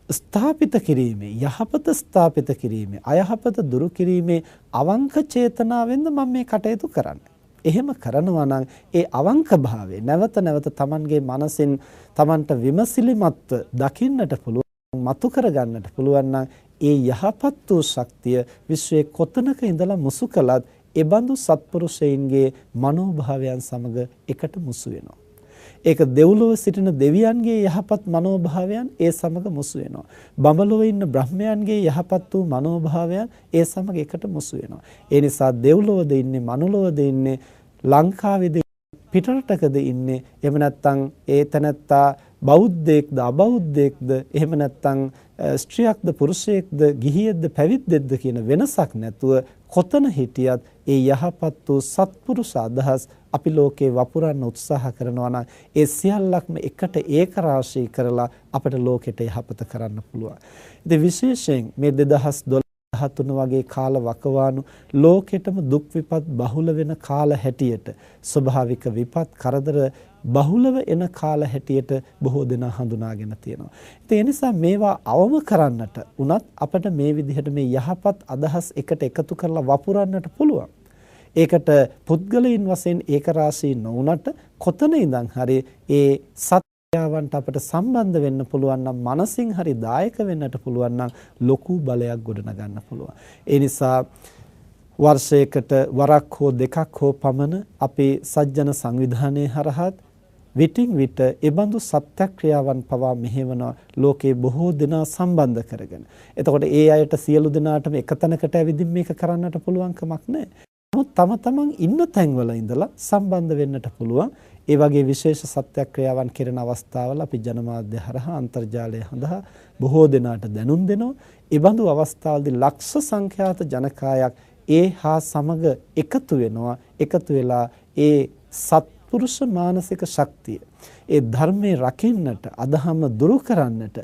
ස්ථාපිත කිරීමේ, යහපත ස්ථාපිත කිරීමේ, අයහපත දුරු කිරීමේ අවංක චේතනාවෙන්ද මම මේ කටයුතු කරන්නේ. එහෙම කරනවා නම් ඒ අවංක භාවය නැවත නැවත Tamanගේ මනසින් Tamanට විමසිලිමත්ව දකින්නට පුළුවන්, මතු කරගන්නට පුළුවන් නම් ඒ යහපත් වූ ශක්තිය විශ්වයේ කොතනක ඉඳලා මුසු කළත් ඒ බඳු සත්පුරුෂයන්ගේ මනෝභාවයන් සමග එකට මුසු වෙනවා. ඒක දෙව්ලොව සිටින දෙවියන්ගේ යහපත් මනෝභාවයන් ඒ සමග මුසු වෙනවා. බඹලොව ඉන්න බ්‍රහ්මයන්ගේ යහපත් වූ මනෝභාවයන් ඒ සමග එකට මුසු වෙනවා. ඒ නිසා දෙව්ලොවද ඉන්නේ, මනුලොවද ඉන්නේ, ලංකාවේද පිටරටකද ඉන්නේ, එහෙම නැත්නම් ඒ තැනැත්තා බෞද්ධයෙක්ද අබෞද්ධයෙක්ද, එහෙම නැත්නම් ස්ත්‍රියක්ද පුරුෂයෙක්ද, ගිහියෙක්ද පැවිද්දෙක්ද කියන වෙනසක් නැතුව කොතන හිටියත් ඒ යහපත් වූ සත්පුරුෂ අදහස් අපි ලෝකේ වපුරන්න උත්සාහ කරනවා නම් ඒ සියල්ලක්ම එකට ඒක රාශී කරලා අපිට ලෝකෙට යහපත කරන්න පුළුවන්. ඉතින් විශේෂයෙන් මේ 2012 13 වගේ කාල වකවානු ලෝකෙටම දුක් විපත් බහුල වෙන කාල හැටියට ස්වභාවික විපත් කරදර බහුලව එන කාල හැටියට බොහෝ දෙනා හඳුනාගෙන තියෙනවා. ඒ නිසා මේවා අවම කරන්නට උනත් අපිට මේ විදිහට මේ යහපත් අදහස් එකට එකතු කරලා වපුරන්නට පුළුවන්. ඒකට පුද්ගලයන් වශයෙන් ඒකරාශී නොවුනට කොතන ඉඳන් හරි ඒ සත්‍යවන්ට අපිට සම්බන්ධ වෙන්න පුළුවන් නම් මනසින් හරි දායක වෙන්නට පුළුවන් නම් ලොකු බලයක් ගොඩනගන්න පුළුවන්. ඒ නිසා වර්ෂයකට වරක් හෝ දෙකක් හෝ පමණ අපේ සජ්ජන සංවිධානයේ හරහත් විටින් විට ඒබඳු සත්‍යක්‍රියාවන් පවා මෙහෙවන ලෝකේ බොහෝ දෙනා සම්බන්ධ කරගෙන. එතකොට ඒ අයට සියලු දෙනාටම එකතැනකට ඇවිදින් මේක කරන්නට පුළුවන් කමක් නැහැ. නමුත් තම තමන් ඉන්න තැන්වල ඉඳලා සම්බන්ධ වෙන්නට පුළුවන්. ඒ වගේ විශේෂ සත්‍යක්‍රියාවන් කෙරෙන අවස්ථාවල අපි ජනමාධ්‍ය හරහා අන්තර්ජාලය හරහා බොහෝ දෙනාට දැනුම් දෙනවා. ඒබඳු අවස්ථාවලදී ලක්ෂ සංඛ්‍යාත ජනකායක් ඒ හා සමග එකතු වෙනවා. එකතු වෙලා ඒ සත්පුරුෂ මානසික ශක්තිය ඒ ධර්මයේ රකින්නට අදහම දුරු කරන්නට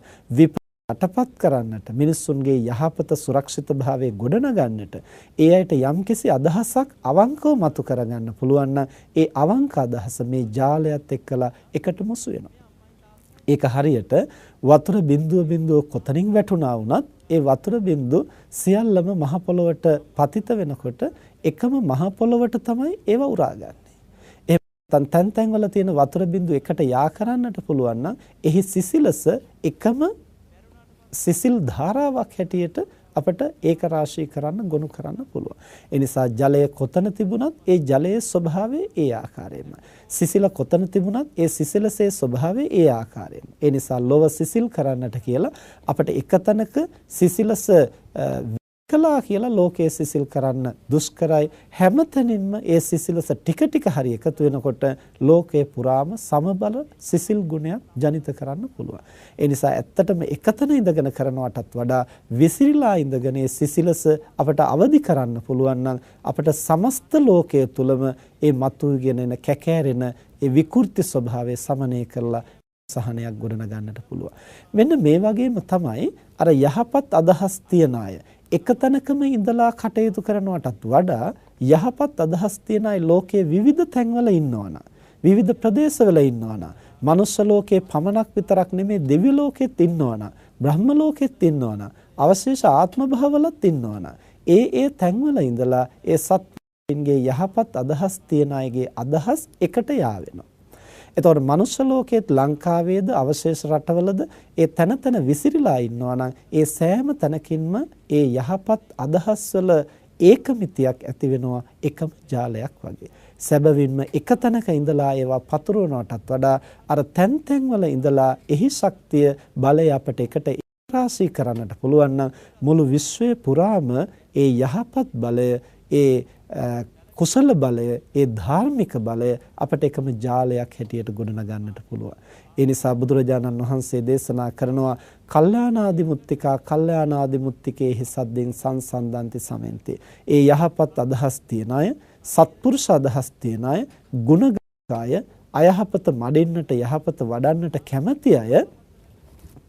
අටපත් කරන්නට මිනිසුන්ගේ යහපත සුරක්ෂිත භාවයේ ගොඩනගන්නට ඒ අයට යම්කිසි අදහසක් අවංකව මතු කරගන්න පුළුවන් නම් ඒ අවංක අදහස මේ ජාලයත් එක්කලා එකට මුසු වෙනවා. ඒක හරියට වතුර බිඳුව කොතනින් වැටුණා වුණත් ඒ වතුර බිඳුව සියල්ලම මහ පොළොවට පතිත වෙනකොට එකම මහ පොළොවට තමයි ඒව උරාගන්නේ. එහෙනම් තැන් වල තියෙන වතුර බිඳුව එකට යා කරන්නට පුළුවන් නම් එහි සිසිලස එකම සිසිල් ධාරාවක් හැටියට අපට ඒක රාශී කරන්න ගොනු කරන්න පුළුවන්. ඒ නිසා ජලය කොතන තිබුණත් ඒ ජලයේ ස්වභාවය ඒ ආකාරයෙන්මයි. සිසිල කොතන තිබුණත් ඒ සිසිලසේ ස්වභාවය ඒ ආකාරයෙන්මයි. ඒ නිසා ලොව සිසිල් කරන්නට කියලා අපට එකතැනක සිසිලස කලා කියලා ලෝකයේ සිසිල් කරන්න දුෂ්කරයි. හැමතැනින්ම ඒ සිසිලස ටික ටික හරි එකතු වෙනකොට ලෝකයේ පුරාම සමබල සිසිල් ගුණයක් ජනිත කරන්න පුළුවන්. ඒ නිසා ඇත්තටම එකතැන ඉඳගෙන කරනවටත් වඩා විසිරීලා ඉඳගෙන ඒ සිසිලස අපට අවදි කරන්න පුළුවන් නම් අපට සමස්ත ලෝකයේ තුලම ඒ මතුවගෙන එන කැකෑරෙන ඒ විකෘති ස්වභාවය සමනය කරලා සහනයක් ගොඩනගන්නට පුළුවන්. මෙන්න මේ වගේම තමයි අර යහපත් අදහස් තියන අය එකතැනකම ඉඳලා කටයුතු කරනවටත් වඩා යහපත් අදහස් තියන අය ලෝකයේ විවිධ තැන්වල ඉන්නවනම් විවිධ ප්‍රදේශවල ඉන්නවනම් මනුෂ්‍ය ලෝකේ පමණක් විතරක් නෙමෙයි දිව්‍ය ලෝකෙත් ඉන්නවනම් බ්‍රහ්ම ලෝකෙත් ඉන්නවනම් අවශේෂ ආත්ම භවවලත් ඉන්නවනම් ඒ තැන්වල ඉඳලා ඒ සත්‍යයේ යහපත් අදහස් තියන අයගේ අදහස් එකට යාවෙනවා. එතකොට මනුෂ්‍ය ලෝකයේත් ලංකාවේද අවශේෂ රටවලද ඒ තැන විසිරීලා ඉන්නවා නම් ඒ සෑම තැනකින්ම ඒ යහපත් අදහස් වල ඒකමිතියක් ඇති වෙනවා එකම ජාලයක් වගේ. සැබවින්ම එක තැනක ඉඳලා ඒවා පතුරවනටත් වඩා අර තැන් වල ඉඳලා එහි ශක්තිය බලය අපට එකට රාශී කරන්නට පුළුවන් නම් මුළු විශ්වය පුරාම ඒ යහපත් බලය ඒ කුසල බලය ඒ ධාර්මික බලය අපට එකම ජාලයක් හැටියට ගොඩනගන්නට පුළුවන්. ඒ නිසා බුදුරජාණන් වහන්සේ දේශනා කරනවා කල්යාණාදි මුත්තිකා කල්යාණාදි මුත්තිකේ හිසද්දෙන් සංසන්දන්ති සමෙන්ති. ඒ යහපත් අදහස් තියන අය, සත්පුරුෂ අදහස් තියන අය, ගුණගාය, අයහපත මඩෙන්නට යහපත වඩන්නට කැමැති අය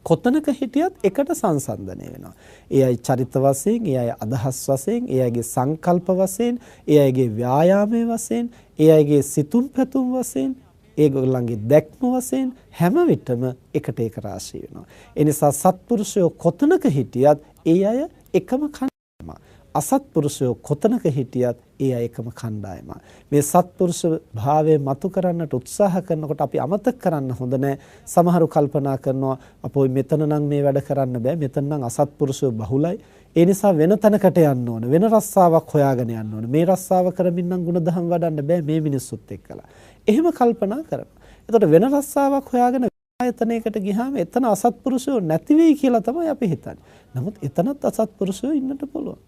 කොතනක හිටියත් එකට සංසන්දනය වෙනවා. ඒ අය චරිත වශයෙන්, ඒ අය අදහස් වශයෙන්, ඒ අයගේ සංකල්ප වශයෙන්, ඒ අයගේ ව්‍යායාමයේ වශයෙන්, ඒ අයගේ සිතුම් පැතුම් වශයෙන්, ඒගොල්ලන්ගේ දැක්ම වශයෙන් හැම විටම එකට ඒක රාශී වෙනවා. ඒ නිසා සත්පුරුෂයෝ කොතනක හිටියත් ඒ අය එකම කණ්ඩායම. අසත්පුරුෂයෝ කොතනක හිටියත් ඒ අය එකම කණ්ඩායම. මේ සත්පුරුෂ භාවය මතු කරන්නට උත්සාහ කරනකොට අපි අමතක කරන්න හොඳ නැහැ. සමහරු කල්පනා කරනවා අපෝයි මෙතන නම් මේ වැඩ කරන්න බෑ. මෙතන නම් අසත්පුරුෂයෝ බහුලයි. ඒ නිසා වෙන තැනකට යන්න ඕන. වෙන රස්සාවක් හොයාගෙන යන්න ඕන. මේ රස්සාව කරමින් නම් ಗುಣධම් වඩන්න බෑ මේ මිනිස්සුත් එක්කලා. එහෙම කල්පනා කරනවා. එතකොට වෙන රස්සාවක් හොයාගෙන ආයතනයකට ගියාම එතන අසත්පුරුෂයෝ නැති වෙයි කියලා තමයි අපි හිතන්නේ. නමුත් එතනත් අසත්පුරුෂයෝ ඉන්නට පුළුවන්.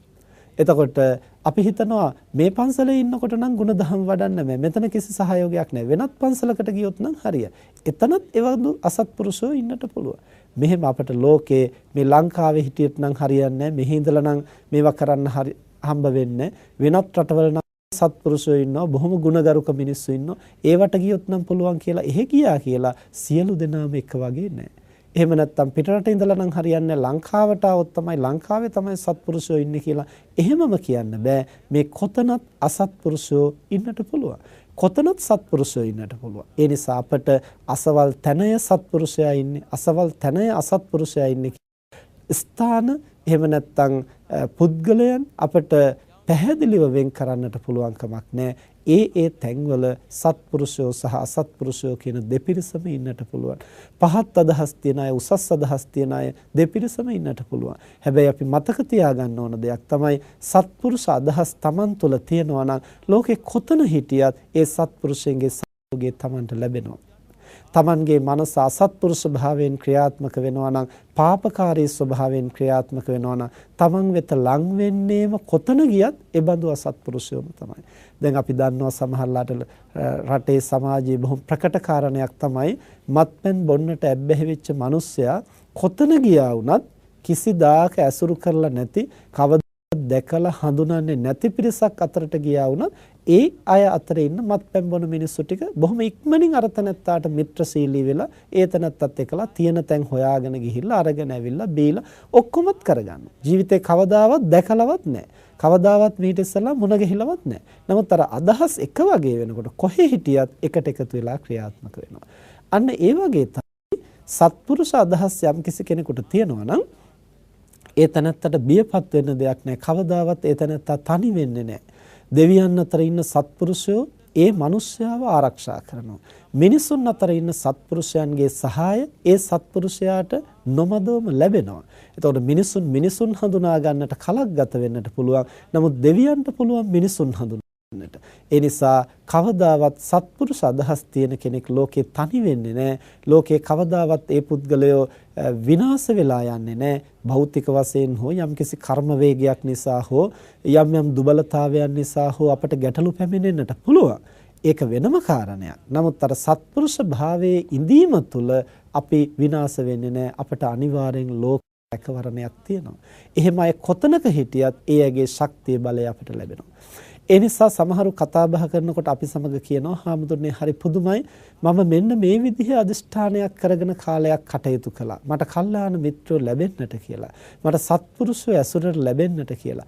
එතකොට අපි හිතනවා මේ පන්සලේ ඉන්නකොට නම් ಗುಣධම් වඩන්න බෑ. මෙතන කිසි සහයෝගයක් නැහැ. වෙනත් පන්සලකට ගියොත් නම් හරිය. එතනත් එවඳු අසත්පුරුෂයෝ ඉන්නට පුළුවන්. මෙහෙම අපට ලෝකේ මේ ලංකාවේ හිටියොත් නම් හරියන්නේ නැහැ. මෙහි ඉඳලා නම් මේවා කරන්න හම්බ වෙන්නේ. වෙනත් රටවල නම් සත්පුරුෂයෝ ඉන්නවා. බොහොම ගුණගරුක මිනිස්සු ඉන්නවා. ඒවට ගියොත් නම් පුළුවන් කියලා එහෙ ගියා කියලා සියලු දෙනාම එක වගේ නැහැ. එහෙම නැත්නම් පිටරට ඉඳලා නම් හරියන්නේ ලංකාවට આવොත් තමයි ලංකාවේ තමයි සත්පුරුෂයෝ ඉන්නේ කියලා එහෙමම කියන්න බෑ. මේ කොතනත් අසත්පුරුෂයෝ ඉන්නට පුළුවන්. කොතනත් සත්පුරුෂයෝ ඉන්නට පුළුවන්. ඒ නිසා අපට අසවල් තැනය සත්පුරුෂයා ඉන්නේ, අසවල් තැනය අසත්පුරුෂයා ඉන්නේ ස්ථාන එහෙම නැත්නම් පුද්ගලයන් අපට පැහැදිලිව වෙන් කරන්නට පුළුවන් කමක් නැහැ. ඒ තැන්වල සත්පුරුෂයෝ සහ අසත්පුරුෂයෝ කියන දෙපිරිසම ඉන්නට පුළුවන්. පහත් අදහස් තියන අය, උසස් අදහස් තියන අය දෙපිරිසම ඉන්නට පුළුවන්. හැබැයි අපි මතක තියාගන්න ඕන දෙයක් තමයි සත්පුරුෂ අදහස් Taman තුල තියෙනවා නම් ලෝකේ කොතන හිටියත් ඒ සත්පුරුෂයන්ගේ සහයෝගය Tamanට ලැබෙනවා. තමන්ගේ මනස අසත්පුරුෂ භාවයෙන් ක්‍රියාත්මක වෙනවා නම් පාපකාරී ස්වභාවයෙන් ක්‍රියාත්මක වෙනවා නම් තමන් වෙත ලං වෙන්නේම කොතන ගියත් ඒ බඳු අසත්පුරුෂයෝම තමයි. දැන් අපි දන්නවා සමහරලාට රටේ සමාජයේ බොහොම ප්‍රකට කාරණයක් තමයි මත්පැන් බොන්නට ඇබ්බැහි වෙච්ච මිනිස්සයා කොතන ගියා වුණත් කිසිදාක ඇසුරු කරලා නැති කවදා දැකලා හඳුනන්නේ නැති පිරිසක් අතරට ගියා වුණත් ඒ අය අතරේ ඉන්න මත්පැන් බොන මිනිස්සු ටික බොහොම ඉක්මනින් අර තැනත්තාට මිත්‍රශීලී වෙලා ඒ තැනත්තත් එක්කලා තියෙන තැන් හොයාගෙන ගිහිල්ලා අරගෙන ඇවිල්ලා බීලා ඔක්කොමත් කරගන්නවා. ජීවිතේ කවදාවත් දැකලවත් නැහැ. කවදාවත් මීට ඉස්සලා මුණ ගැහිලවත් නැහැ. නමුත් අර අදහස් එක වගේ වෙනකොට කොහේ හිටියත් එකට එකතු වෙලා ක්‍රියාත්මක වෙනවා. අන්න ඒ වගේ තමයි සත්පුරුෂ අදහස් යම් කිසි කෙනෙකුට තියෙනවා නම් ඒ තැනත්තට බියපත් වෙන්න දෙයක් නැහැ. කවදාවත් ඒ තැනත්තා තනි වෙන්නේ නැහැ. දෙවියන් අතර ඉන්න සත්පුරුෂයෝ ඒ මිනිස්යාව ආරක්ෂා කරනවා. මිනිසුන් අතර ඉන්න සත්පුරුෂයන්ගේ සහාය ඒ සත්පුරුෂයාට නොමදවම ලැබෙනවා. එතකොට මිනිසුන් හඳුනා ගන්නට කලක් ගත වෙන්නට පුළුවන්. නමුත් දෙවියන්ට පුළුවන් මිනිසුන් හඳුනා ගන්නට. ඒ නිසා කවදාවත් සත්පුරුෂ අදහස් තියෙන කෙනෙක් ලෝකේ තනි වෙන්නේ නැහැ. ලෝකේ කවදාවත් ඒ පුද්ගලයෝ විනාශ වෙලා යන්නේ නැහැ. භෞතික වශයෙන් හෝ යම්කිසි කර්ම වේගයක් නිසා හෝ යම් දුබලතාවයන් නිසා හෝ අපට ගැටලු පැමිණෙන්නට පුළුවන්. ඒක වෙනම කාරණයක්. නමුත් අර සත්පුරුෂ භාවයේ ඉඳීම තුළ අපි විනාශ වෙන්නේ නැහැ. අපට අනිවාර්යෙන් ලෝක රැකවරණයක් තියෙනවා. එහෙම අය කොතනක හිටියත් ඒ අයගේ ශක්තිය බලය අපට ලැබෙනවා. ඒ නිසා සමහරු කතා බහ කරනකොට අපි සමග කියනවා හාමුදුරනේ හරි පුදුමයි මම මෙන්න මේ විදිහේ අදිෂ්ඨානයක් කරගෙන කාලයක් කටයුතු කළා. මට කල්යාණ මිත්‍රයෝ ලැබෙන්නට කියලා. මට සත්පුරුෂයෝ ඇසුරට ලැබෙන්නට කියලා.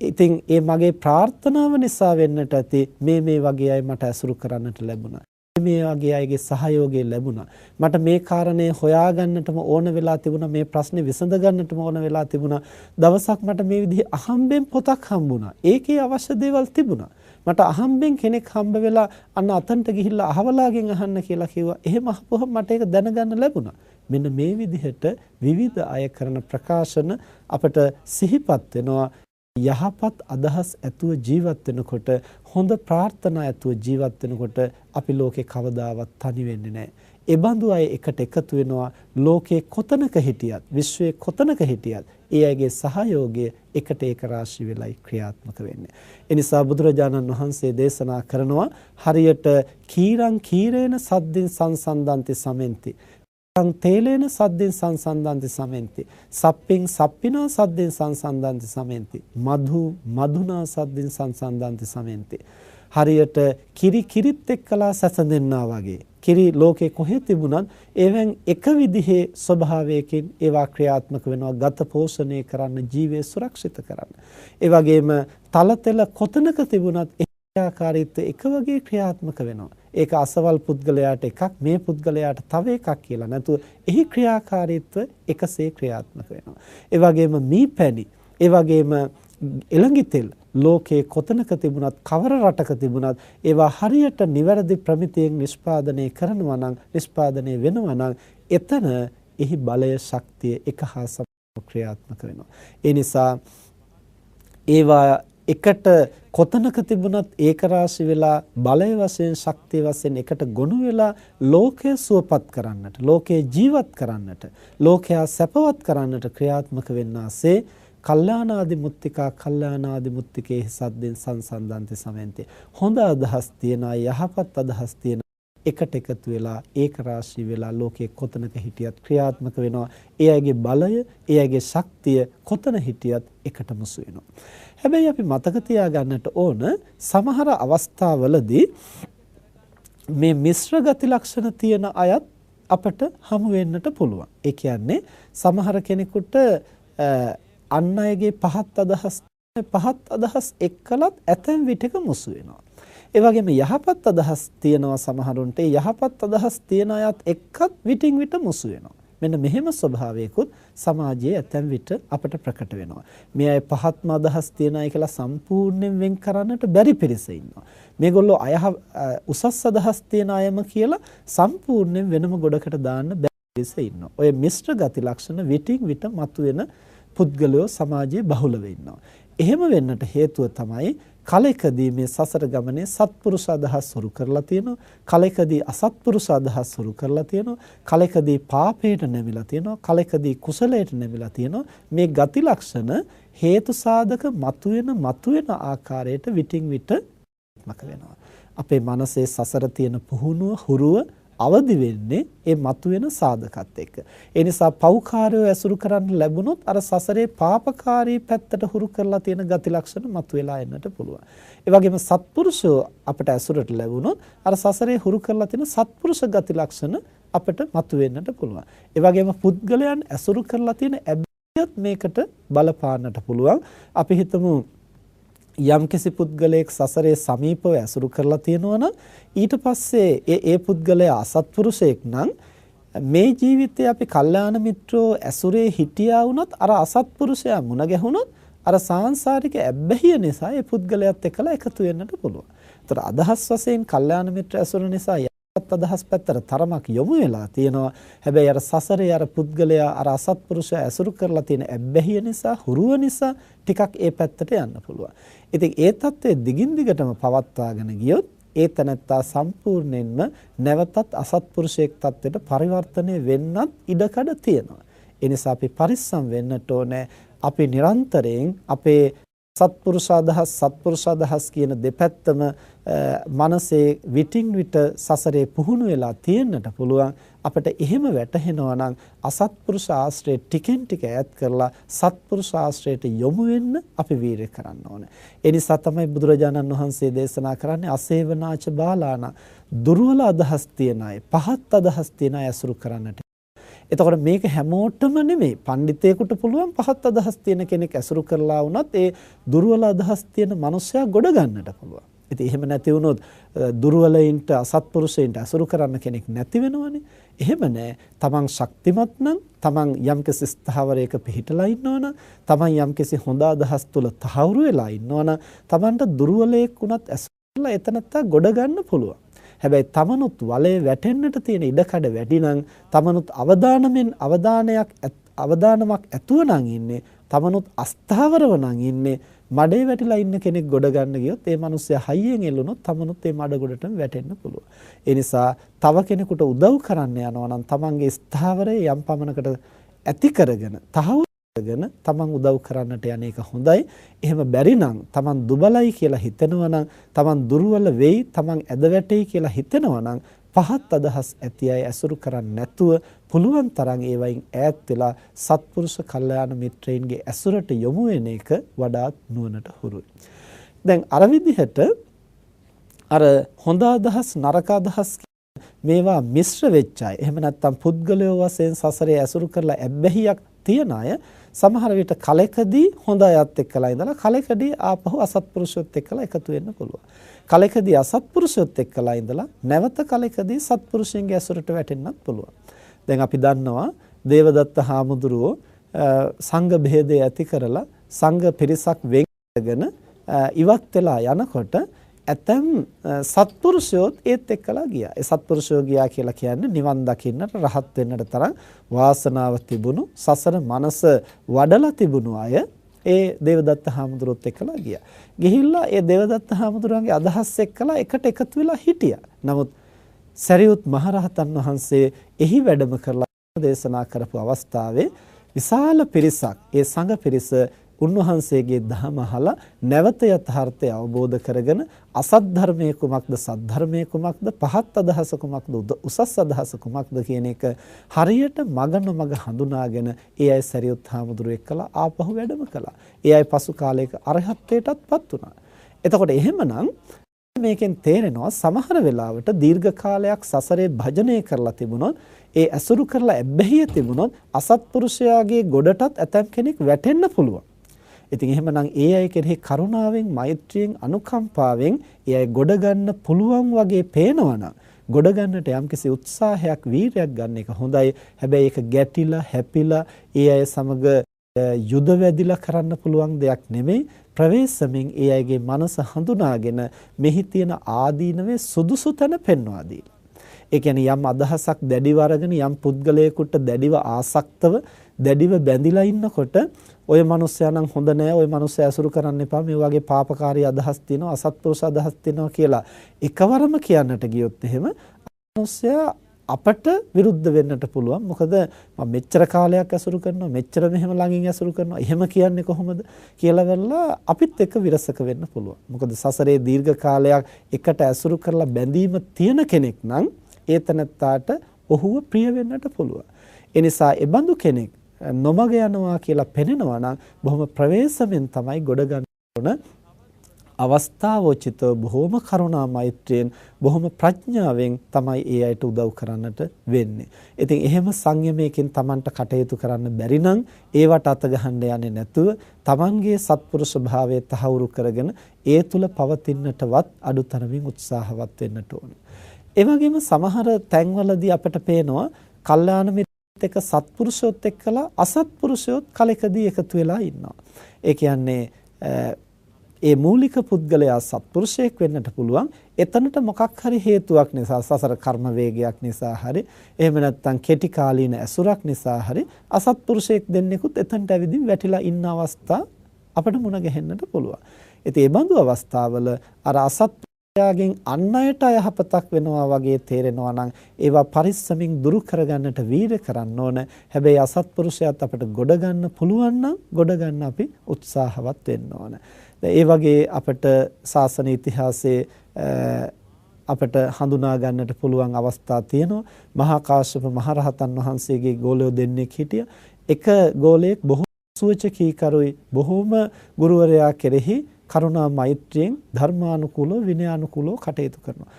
ඉතින් ඒ මගේ ප්‍රාර්ථනාව නිසා වෙන්නට ඇති මේ වගේ අය මට ඇසුරු කරන්නට ලැබුණා. මේ වගේ අයගේ සහයෝගය ලැබුණා. මට මේ කාරණේ හොයාගන්නටම ඕන වෙලා තිබුණා. මේ ප්‍රශ්නේ විසඳ ගන්නටම ඕන වෙලා තිබුණා. දවසක් මට මේ විදිහේ අහම්බෙන් පොතක් හම්බුණා. ඒකේ අවශ්‍ය දේවල් තිබුණා. මට අහම්බෙන් කෙනෙක් හම්බ වෙලා අන්න අතන්ට ගිහිල්ලා අහවලාගෙන් අහන්න කියලා කිව්වා. එහෙම අහපුවම මට ඒක දැනගන්න ලැබුණා. මෙන්න මේ විදිහට විවිධ අය කරන ප්‍රකාශන අපට සිහිපත් වෙනවා. යහපත් අදහස් ඇතුව ජීවත් වෙනකොට හොඳ ප්‍රාර්ථනා ඇතුව ජීවත් වෙනකොට අපි ලෝකේ කවදාවත් තනි වෙන්නේ නැහැ. ඒ බඳු අය එකට එකතු වෙනවා. ලෝකේ කොතනක හිටියත් විශ්වයේ කොතනක හිටියත් ඒ අයගේ සහයෝගය එකට ඒක රාශී වෙලයි ක්‍රියාත්මක වෙන්නේ. ඒ නිසා බුදුරජාණන් වහන්සේ දේශනා කරනවා හරියට කීරං කීරේන සද්දින් සංසන්දන්ති සමෙන්ති තේලේන සද්දෙන් සංසන්දන්ති සමෙන්ති සප්පින් සප්පිනා සද්දෙන් සංසන්දන්ති සමෙන්ති මధుනා සද්දෙන් සංසන්දන්ති සමෙන්ති හරියට කිරිත් එක්කලා සැසඳෙන්නා වගේ කිරි ලෝකේ කොහෙ තිබුණත් ඒවෙන් එක විදිහේ ස්වභාවයකින් ඒවා ක්‍රියාත්මක වෙනවා ගත පෝෂණය කරන්න ජීවය සුරක්ෂිත කරන්න. ඒ වගේම තලතෙල කොතනක තිබුණත් ක්‍රියාකාරීත්වය එක වගේ ක්‍රියාත්මක වෙනවා. ඒක අසවල් පුද්ගලයාට එකක් මේ පුද්ගලයාට තව එකක් කියලා නැතුව එහි ක්‍රියාකාරීත්වය එකසේ ක්‍රියාත්මක වෙනවා. ඒ වගේම මීපැණි, ඒ වගේම එළඟි තෙල් ලෝකේ කොතනක තිබුණත් කවර රටක තිබුණත් ඒවා හරියට නිවැරදි ප්‍රමිතියෙන් නිෂ්පාදනය කරනවා නම් නිෂ්පාදනය වෙනවා නම් එතන එහි බලය ශක්තිය එක හා සමානව ක්‍රියාත්මක වෙනවා. ඒ නිසා ඒවා එකට කොතනක තිබුණත් ඒක රාශි වෙලා බලය වශයෙන් ශක්තිය වශයෙන් එකට ගොනු වෙලා ලෝකය සුවපත් කරන්නට ලෝකේ ජීවත් කරන්නට ලෝකයා සැපවත් කරන්නට ක්‍රියාත්මක වෙන්නාසේ කල්යාණාදි මුත්තිකා කල්යාණාදි මුත්තිකේ සද්දෙන් සංසන්දන්ති සමෙන්ති හොඳ අදහස් තියන යහපත් අදහස් තියන එකට එකතු වෙලා ඒක රාශී වෙලා ලෝකයේ කොතනක හිටියත් ක්‍රියාත්මක වෙනවා. ඒ අයගේ බලය, ඒ අයගේ ශක්තිය කොතන හිටියත් එකටම සු වෙනවා. හැබැයි අපි මතක තියාගන්නට ඕන සමහර අවස්ථාවලදී මේ මිශ්‍ර ගති ලක්ෂණ තියෙන අයත් අපට හමු වෙන්නට පුළුවන්. ඒ කියන්නේ සමහර කෙනෙකුට අන් අයගේ පහත් අදහස් එක්කලත් ඇතැම් විටක මුසු වෙනවා. ඒ වගේම යහපත් අදහස් තියනවා සමහරුන්ට. යහපත් අදහස් තියන අයත් එක්කත් විටින් විට මුසු වෙනවා. මෙන්න මෙහෙම ස්වභාවයකුත් සමාජයේ ඇතැම් විට අපට ප්‍රකට වෙනවා. මේ අය පහත්ම අදහස් තියන අය කියලා සම්පූර්ණයෙන් වෙන් කරන්නට බැරි පිරිස ඉන්නවා. මේගොල්ලෝ උසස් අදහස් තියන අයම කියලා සම්පූර්ණයෙන් වෙනම ගොඩකට දාන්න බැරි පිරිස ඉන්නවා. ඔය මිශ්‍ර ගති ලක්ෂණ විටින් විට මතුවෙන පුද්ගලයෝ සමාජයේ බහුල වෙනවා. එහෙම වෙන්නට හේතුව තමයි කලකදී මේ සසර ගමනේ සත්පුරුෂ අදහස් හුරු කරලා තියෙනවා. කලකදී අසත්පුරුෂ අදහස් හුරු කරලා තියෙනවා. කලකදී පාපයට නැමිලා තියෙනවා. කලකදී කුසලයට නැමිලා තියෙනවා. මේ ගති ලක්ෂණ හේතු සාධක මතුවෙන ආකාරයට විටින් විට මක වෙනවා. අපේ මනසේ සසර තියෙන පුහුණුව හුරුව අවදි වෙන්නේ ඒ මතුවෙන සාධකත් එක්ක. ඒ නිසා පෞකාරයෝ ඇසුරු කරන්න ලැබුණොත් අර සසරේ පාපකාරී පැත්තට හුරු කරලා තියෙන ගති ලක්ෂණ මතුවලා එන්නට පුළුවන්. ඒ වගේම සත්පුරුෂෝ අපට ඇසුරට ලැබුණොත් අර සසරේ හුරු කරලා තියෙන සත්පුරුෂ ගති ලක්ෂණ අපට මතුවෙන්නට පුළුවන්. ඒ වගේම පුද්ගලයන් ඇසුරු කරලා තියෙන ඇබ්බැහියත් මේකට බලපාන්නට පුළුවන්. අපි හිතමු යම්කිසි පුද්ගලයෙක් සසරේ සමීපව ඇසුරු කරලා තියෙනවා නම් ඊට පස්සේ ඒ පුද්ගලයා අසත්පුරුෂයෙක් නම් මේ ජීවිතේ අපි කල්යාණ මිත්‍රෝ ඇසුරේ හිටියා වුණත් අර අසත්පුරුෂයා මුණ ගැහුණොත් අර සාංශාරික ඇබ්බැහිය නිසා ඒ පුද්ගලයාත් එක්කලා එකතු වෙන්නට පුළුවන්. ඒතර අදහස් වශයෙන් කල්යාණ මිත්‍ර ඇසුර නිසා අදහස් පැත්තට තරමක් යොමු වෙලා තියෙනවා. හැබැයි අර සසරේ අර පුද්ගලයා අර අසත්පුරුෂයා ඇසුරු කරලා තියෙන ඇබ්බැහිය නිසා, හුරුව නිසා ටිකක් ඒ පැත්තට යන්න පුළුවන්. ඉතින් ඒ தත්ත්වයේ දිගින් දිගටම පවත්වාගෙන ගියොත් ඒ තැනත්තා සම්පූර්ණයෙන්ම නැවතත් අසත්පුරුෂයෙක් තත්ත්වයට පරිවර්තනය වෙන්නත් ඉඩකඩ තියෙනවා. ඒ නිසා අපි පරිස්සම් වෙන්නට ඕනේ. අපි නිරන්තරයෙන් අපේ සත්පුරුෂ අදහස් කියන දෙපැත්තම මනසේ විටින් විට සසරේ පුහුණු වෙලා තියෙන්නට පුළුවන්. අපිට එහෙම වැටහෙනවා නම් අසත්පුරුෂ ආශ්‍රය ටිකෙන් ටික ඈත් කරලා සත්පුරුෂ ආශ්‍රයට යොමු වෙන්න අපි වීරිය කරන්න ඕනේ. ඒ නිසා තමයි බුදුරජාණන් වහන්සේ දේශනා කරන්නේ අසේවනාච බාලාන දුර්වල අදහස් තියන අය, පහත් අදහස් තියන අය අසුරු කරන්නට. එතකොට මේක හැමෝටම නෙමෙයි. පඬිතේකට පුළුවන් පහත් අදහස් තියෙන කෙනෙක් ඇසුරු කරලා වුණත් ඒ දුර්වල අදහස් තියෙන මනුස්සයා ගොඩ ගන්නට පුළුවන්. ඉතින් එහෙම නැති වුණොත් දුර්වලයින්ට අසත්පුරුෂයින්ට අසුරු කරන්න කෙනෙක් නැති වෙනවනේ. එහෙම නැහැ. තමන් ශක්තිමත් නම්, තමන් යම්කිසි ස්ථාවරයක පිහිටලා ඉන්නවනම්, තමන් යම්කිසි හොඳ අදහස් තුල තහවුරු වෙලා ඉන්නවනම්, තමන්ට දුර්වලයෙක් වුණත් ඇසුරුලා එතනත්ත ගොඩ ගන්න පුළුවන්. හැබැයි තමනුත් වලේ වැටෙන්නට තියෙන ඉඩකඩ වැඩි නම්, තමනුත් අවදානමක් ඇතුව නම් ඉන්නේ, තමනුත් අස්ථාවරව නම් ඉන්නේ, මඩේ වැටිලා ඉන්න කෙනෙක් ගොඩ ගන්න ගියොත් ඒ මිනිස්සයා හයියෙන් එල්ලුනොත් තමනුත් ඒ මඩ ගොඩටම වැටෙන්න පුළුවන්. ඒ නිසා තව කෙනෙකුට උදව් කරන්න යනවා නම් තමන්ගේ ස්ථාවරය යම් පමණකට ඇති කරගෙන තහවුරුගෙන තමන් උදව් කරන්නට යන එක හොඳයි. එහෙම බැරි නම් තමන් දුබලයි කියලා හිතෙනවා නම්, තමන් දුර්වල වෙයි, තමන් ඇද වැටෙයි කියලා හිතෙනවා නම් පහත් අදහස් ඇති අය ඇසුරු කරන්නේ නැතුව පුළුවන් තරම් ඒවයින් ඈත් වෙලා සත්පුරුෂ කල්යාණ මිත්‍රයින්ගේ ඇසුරට යොමු වෙන එක වඩාත් නුවණට හුරුයි. දැන් අර විදිහට අර හොඳ අදහස් නරක අදහස් මේවා මිශ්‍ර වෙච්ච අය, එහෙම නැත්නම් පුද්ගලයෝ වශයෙන් සසරේ ඇසුරු කරලා ඇබ්බැහියක් තියන අය සමහර විට කලකදී හොඳ අයත් එක්කලා ඉඳලා කලකදී ආපහු අසත්පුරුෂයොත් එක්කලා එකතු වෙන්න පුළුවන්. කලකදී අසත්පුරුෂයොත් එක්කලා ඉඳලා නැවත කලකදී සත්පුරුෂයන්ගේ ඇසුරට වැටෙන්නත් පුළුවන්. දැන් අපි දන්නවා දේවදත්ත හාමුදුරුවෝ සංඝ භේදය ඇති කරලා සංඝ පිරිසක් වෙන් කරගෙන ඉවත් වෙලා යනකොට ඇතැම් සත්පුරුෂයෝත් ඒත් එක්කලා ගියා. ඒ සත්පුරුෂයෝ ගියා කියලා කියන්නේ නිවන් දකින්නට, රහත් වෙන්නට තරම් වාසනාව තිබුණු, සසර මනස වඩලා තිබුණු අය ඒ දේවදත්ත හාමුදුරුවොත් එක්කලා ගියා. ගිහිල්ලා ඒ දේවදත්ත හාමුදුරුවන්ගේ අදහස් එක්කලා එකට එකතු වෙලා හිටියා. නමුත් සරියුත් මහරහතන් වහන්සේ එහි වැඩම කරලා දේශනා කරපු අවස්ථාවේ විශාල පිරිසක්, ඒ සංඝ පිරිස උන්වහන්සේගේ දහම අහලා නැවත යථාර්ථය අවබෝධ කරගෙන අසත් ධර්මයේ කුමක්ද, සත් ධර්මයේ කුමක්ද, පහත් අදහස කුමක්ද, උසස් අදහස කුමක්ද කියන එක හරියට මග නොමග හඳුනාගෙන ඒ අය සරියුත් හාමුදුරුවෝ එක්කලා ආපහු වැඩම කළා. ඒ අය පසු කාලයක අරහත්ත්වයටත්පත් වුණා. එතකොට එහෙමනම් මේකෙන් තේරෙනවා සමහර වෙලාවට දීර්ඝ කාලයක් සසරේ භජනය කරලා තිබුණොත් ඒ ඇසුරු කරලා ඇබ්බැහිය තිබුණොත් අසත්පුරුෂයාගේ ගොඩටත් ඇතම් කෙනෙක් වැටෙන්න පුළුවන්. ඉතින් එහෙමනම් ඒ අය කෙරෙහි කරුණාවෙන්, මෛත්‍රියෙන්, අනුකම්පාවෙන් ඒ අය ගොඩ ගන්න පුළුවන් වගේ පේනවනම් ගොඩ ගන්නට යම්කිසි උත්සාහයක්, වීරයක් ගන්න එක හොඳයි. හැබැයි ඒක ගැටිලා, හැපිලා ඒ අය සමග යුද වැදිලා කරන්න පුළුවන් දෙයක් නෙමෙයි. ප්‍රවේශමෙන් ඒ අයගේ මනස හඳුනාගෙන මෙහි තියෙන ආදීනවේ සුදුසු තැන පෙන්වා දී. ඒ කියන්නේ යම් අදහසක් දැඩිව අරගෙන යම් පුද්ගලයෙකුට දැඩිව ආසක්තව දැඩිව බැඳිලා ඉන්නකොට ඔය මනුස්සයා නම් හොඳ නෑ, ඔය මනුස්සයා ඇසුරු කරන්න එපා, මේ වගේ පාපකාරී අදහස් තියෙනවා, අසත්පුරුෂ අදහස් තියෙනවා කියලා එකවරම කියන්නට ගියොත් එහෙම මනුස්සයා අපට විරුද්ධ වෙන්නට පුළුවන්. මොකද මම මෙච්චර කාලයක් ඇසුරු කරනවා, මෙච්චර මෙහෙම ළඟින් ඇසුරු කරනවා, එහෙම කියන්නේ කොහොමද කියලා වෙලා අපිත් එක්ක විරසක වෙන්න පුළුවන්. මොකද සසරේ දීර්ඝ කාලයක් එකට ඇසුරු කරලා බැඳීම තියෙන කෙනෙක් නම් ඒ තැනත්තාට ඔහුව ප්‍රිය වෙන්නට පුළුවන්. ඒ නිසා ඒ බඳු කෙනෙක් නොමග යනවා කියලා පෙනෙනවා නම් බොහොම ප්‍රවේශමෙන් තමයි ගොඩ ගන්න ඕන. අවස්ථාවෝචිතව බොහොම කරුණා මෛත්‍රියෙන් බොහොම ප්‍රඥාවෙන් තමයි ඒ අයට උදව් කරන්නට වෙන්නේ. ඉතින් එහෙම සංයමයකින් Tamanට කටයුතු කරන්න බැරි නම් ඒවට අත ගහන්න යන්නේ නැතුව Tamanගේ සත්පුරුෂ භාවය තහවුරු කරගෙන ඒ තුල පවතින්නටවත් අඩුතරමින් උත්සාහවත් වෙන්නට ඕනේ. ඒ වගේම සමහර තැන්වලදී අපට පේනවා කල්යාණ මිත්‍රෙක් එක්ක සත්පුරුෂයොත් එක්කලා අසත්පුරුෂයොත් කලකදී එකතු වෙලා ඉන්නවා. ඒ කියන්නේ ඒ මූලික පුද්ගලයා සත්පුරුෂයෙක් වෙන්නට පුළුවන්. එතනට මොකක් හරි හේතුවක් නිසා, සසර කර්ම වේගයක් නිසා හරි, එහෙම නැත්නම් කෙටි කාලීන ඇසුරක් නිසා හරි අසත්පුරුෂයෙක් දෙන්නෙකුත් එතනට ඇවිදින් වැටිලා ඉන්න අවස්ථා අපිට මුණ ගැහෙන්නට පුළුවන්. ඉතින් මේ බඳු අවස්ථාවල අර අසත්පුරුෂයාගෙන් අන් අයට අයහපතක් වෙනවා වගේ තේරෙනවා නම් ඒවා පරිස්සමින් දුරු කරගන්නට වීර කරන්න ඕන. හැබැයි අසත්පුරුෂයාත් අපිට ගොඩ ගන්න පුළුවන් නම් ගොඩ ගන්න අපි උත්සාහවත් වෙන්න ඕන. ඒ වගේ අපට ශාසන ඉතිහාසයේ අපට හඳුනා ගන්නට පුළුවන් අවස්ථා තියෙනවා. මහා කාශ්‍යප මහරහතන් වහන්සේගේ ගෝලයෝ දෙන්නෙක් හිටියා. එක ගෝලයෙක් බොහෝ සුවචකීකරුයි, බොහෝම ගුරුවරයා කෙරෙහි කරුණා මෛත්‍රියෙන් ධර්මානුකූලව විනයානුකූලව කටයුතු කරනවා.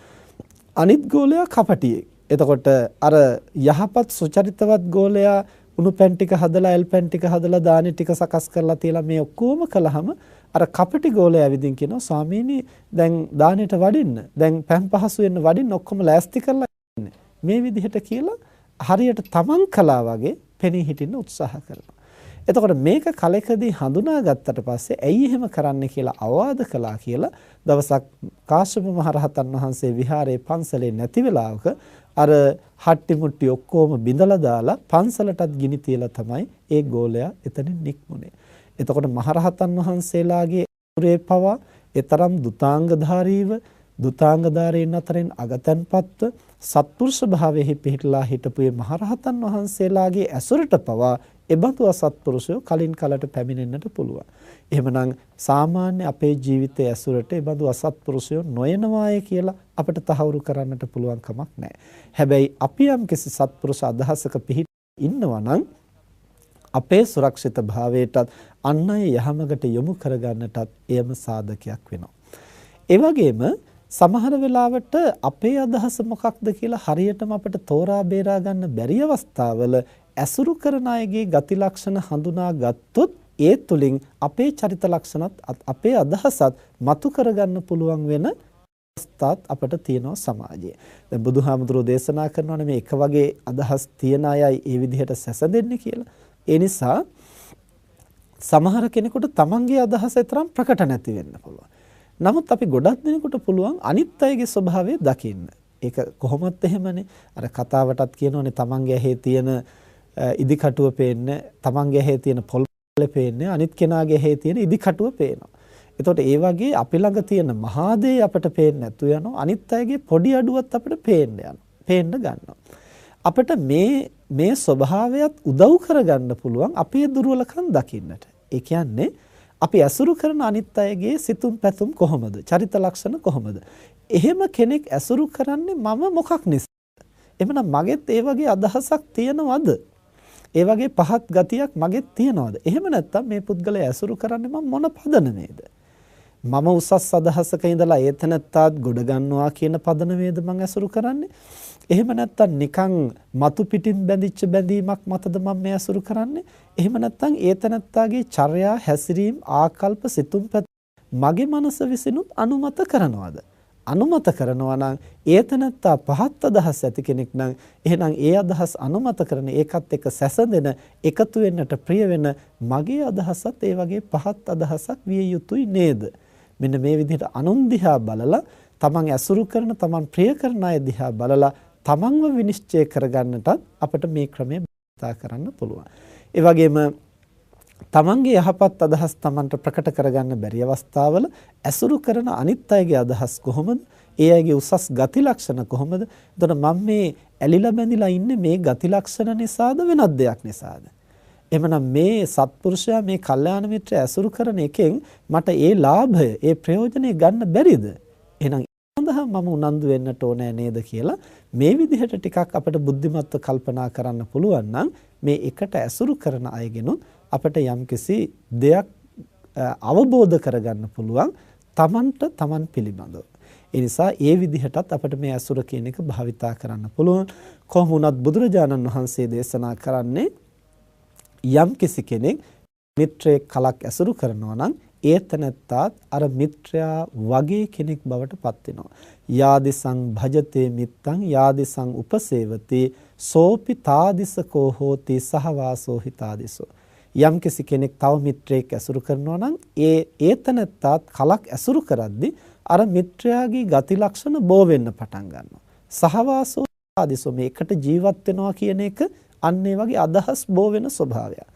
අනිත් ගෝලයා කපටියෙක්. එතකොට අර යහපත් සුචරිතවත් ගෝලයා උණු පැන් ටික හදලා, එල් පැන් ටික හදලා, දානි ටික සකස් කරලා තියලා මේ ඔක්කොම කළාම අර කපටි ගෝලයා ඇවිදින් කියනවා, ස්වාමීනි දැන් දානෙට වඩින්න, දැන් පැන් පහසු වෙන්න වඩින්න ඔක්කොම ලෑස්ති කරලා ඉන්නේ. මේ විදිහට කියලා හරියට තමන් කළා වගේ පෙනී හිටින්න උත්සාහ කරනවා. එතකොට මේක කලකදී හඳුනාගත්තට පස්සේ ඇයි එහෙම කරන්න කියලා අවවාද කළා කියලා දවසක් කාශ්‍යප මහරහතන් වහන්සේ විහාරයේ පන්සලේ නැති වෙලාවක අර හට්ටි මුට්ටි ඔක්කොම බිඳලා දාලා පන්සලටත් ගිනි තියලා තමයි ඒ ගෝලයා එතනින් නික්මුනේ. එතකොට මහරහතන් වහන්සේලාගේ උරේ පවා එතරම් දුතාංගධාරීව, දුතාංගධාරීන් අතරින් අගතන්පත්ව සත්පුරුෂ භාවයේ පිහිටලා හිටපු මේ මහරහතන් වහන්සේලාගේ ඇසුරට පවා එබඳු අසත්පුරුෂයෝ කලින් කලට පැමිණෙන්නට පුළුවන්. එහෙමනම් සාමාන්‍ය අපේ ජීවිතයේ ඇසුරට එබඳු අසත්පුරුෂයෝ නොයනවාය කියලා අපිට තහවුරු කරන්නට පුළුවන් කමක් නැහැ. හැබැයි අපි යම් කිසි සත්පුරුෂ අදහසක පිහිට ඉන්නවා නම් අපේ සුරක්ෂිත භාවයටත් අන් අය යහමගට යොමු කරගන්නටත් එයම සාධකයක් වෙනවා. ඒ වගේම සමහර වෙලාවට අපේ අදහස මොකක්ද කියලා හරියටම අපිට තෝරා බේරා ගන්න බැරි අවස්ථාවල ඇසුරු කරන අයගේ ගති ලක්ෂණ හඳුනා ගත්තොත් ඒ තුලින් අපේ චරිත ලක්ෂණත් අපේ අදහසත් මතු කරගන්න පුළුවන් වෙන අවස්ථාත් අපිට තියෙනවා සමාජයේ. දැන් බුදුහාමුදුරෝ දේශනා කරනවානේ මේ එක වගේ අදහස් තියන අයයි ඒ විදිහට සැසඳෙන්නේ කියලා. ඒ නිසා සමහර කෙනෙකුට තමන්ගේ අදහස තරම් ප්‍රකට නැති වෙන්න පුළුවන්. නමුත් අපි ගොඩක් දෙනෙකුට පුළුවන් අනිත් අයගේ ස්වභාවය දකින්න. ඒක කොහොමත් එහෙමනේ. අර කතාවටත් කියනෝනේ තමන්ගේ ඇහි තියෙන ඉදිකටුව පේන්නේ, තමන්ගේ ඇහි තියෙන පොල් පේන්නේ, අනිත් කෙනාගේ ඇහි තියෙන ඉදිකටුව පේනවා. එතකොට ඒ වගේ අපි ළඟ තියෙන මහා දේ අපිට පේන්නේ නැතු යනවා. අනිත් අයගේ පොඩි අඩුවත් අපිට පේන්න ගන්නවා. අපිට මේ ස්වභාවයත් උදව් කරගන්න පුළුවන් අපේ දුර්වලකම් දකින්නට. ඒ කියන්නේ අපි ඇසුරු කරන අනිත් අයගේ සිතුම් පැතුම් කොහොමද? චරිත ලක්ෂණ කොහොමද? එහෙම කෙනෙක් ඇසුරු කරන්නේ මම මොකක් නිසාද? එහෙනම් මගෙත් ඒ වගේ අදහසක් තියනවද? ඒ වගේ පහත් ගතියක් මගෙත් තියනවද? එහෙම නැත්නම් මේ පුද්ගලයා ඇසුරු කරන්නේ මම මොන පදනමේද? මම උසස් අදහසක ඉඳලා ඒතනත්තාත් ගොඩ ගන්නවා කියන පදනමේද මම ඇසුරු කරන්නේ? එහෙම නැත්නම් නිකන් මතු පිටින් බැඳිච්ච බැඳීමක් මතද මම මේ ඇසුරු කරන්නේ? එහෙම නැත්නම් ඒතනත්තාගේ චර්යා හැසිරීම ආකල්ප සිතුම් මගේ මනස විසිනුත් අනුමත කරනවද? අනුමත කරනවා නම් ඒතනත්තා පහත් අදහස් ඇති කෙනෙක් නම් එහෙනම් ඒ අදහස් අනුමත කරන ඒකත් එක්ක සැසඳෙන එකතු වෙන්නට ප්‍රිය වෙන මගේ අදහසත් ඒ වගේ පහත් අදහසක් විය යුතුයි නේද? මෙන්න මේ විදිහට අනුන් දිහා බලලා තමන් ඇසුරු කරන තමන් ප්‍රිය කරන අය දිහා බලලා තමන්ව විනිශ්චය කරගන්නටත් අපිට මේ ක්‍රමය භාවිත කරන්න පුළුවන්. ඒ වගේම තමන්ගේ යහපත් අදහස් තමන්ට ප්‍රකට කරගන්න බැරි අවස්ථාවල ඇසුරු කරන අනිත් අයගේ අදහස් කොහොමද? ඒ අයගේ උසස් ගති ලක්ෂණ කොහොමද? එතකොට මම මේ ඇලිලා බැඳිලා ඉන්නේ මේ ගති ලක්ෂණ නිසාද වෙනත් දෙයක් නිසාද? එමනම් මේ සත්පුරුෂයා මේ කල්යාණ මිත්‍රය ඇසුරු කරන එකෙන් මට ඒ ලාභය, ඒ ප්‍රයෝජනෙ ගන්න බැරිද? එහෙනම් සඳහා මම උනන්දු වෙන්නට ඕනේ නේද කියලා මේ විදිහට ටිකක් අපිට බුද්ධිමත්ව කල්පනා කරන්න පුළුවන් නම් මේ එකට ඇසුරු කරන අයගෙනුත් අපිට යම්කිසි දෙයක් අවබෝධ කරගන්න පුළුවන් තමන් පිළිබඳව. ඒ නිසා ඒ විදිහටත් අපිට මේ ඇසුර කියන එක භාවිතා කරන්න පුළුවන්. කොහොම වුණත් බුදුරජාණන් වහන්සේ දේශනා කරන්නේ යම්කිසි කෙනෙක් මිත්‍රයෙක් කලක් ඇසුරු කරනවා නම් ඒතනත්තාත් අර මිත්‍රයා වගේ කෙනෙක් බවට පත් වෙනවා. යාදිසං භජතේ මිත්තං යාදිසං උපසේවති සෝපි තාදිසකෝ හෝති සහවාසෝ හිතාදිසෝ. යම්කිසි කෙනෙක් තව මිත්‍රයෙක් ඇසුරු කරනවා නම් ඒතනත්තාත් කලක් ඇසුරු කරද්දී අර මිත්‍රයාගේ ගති ලක්ෂණ බෝ වෙන්න පටන් ගන්නවා. සහවාසෝ හිතාදිසෝ මේ එකට ජීවත් වෙනවා කියන එක අන්න ඒ වගේ අදහස් බෝ වෙන ස්වභාවයක්.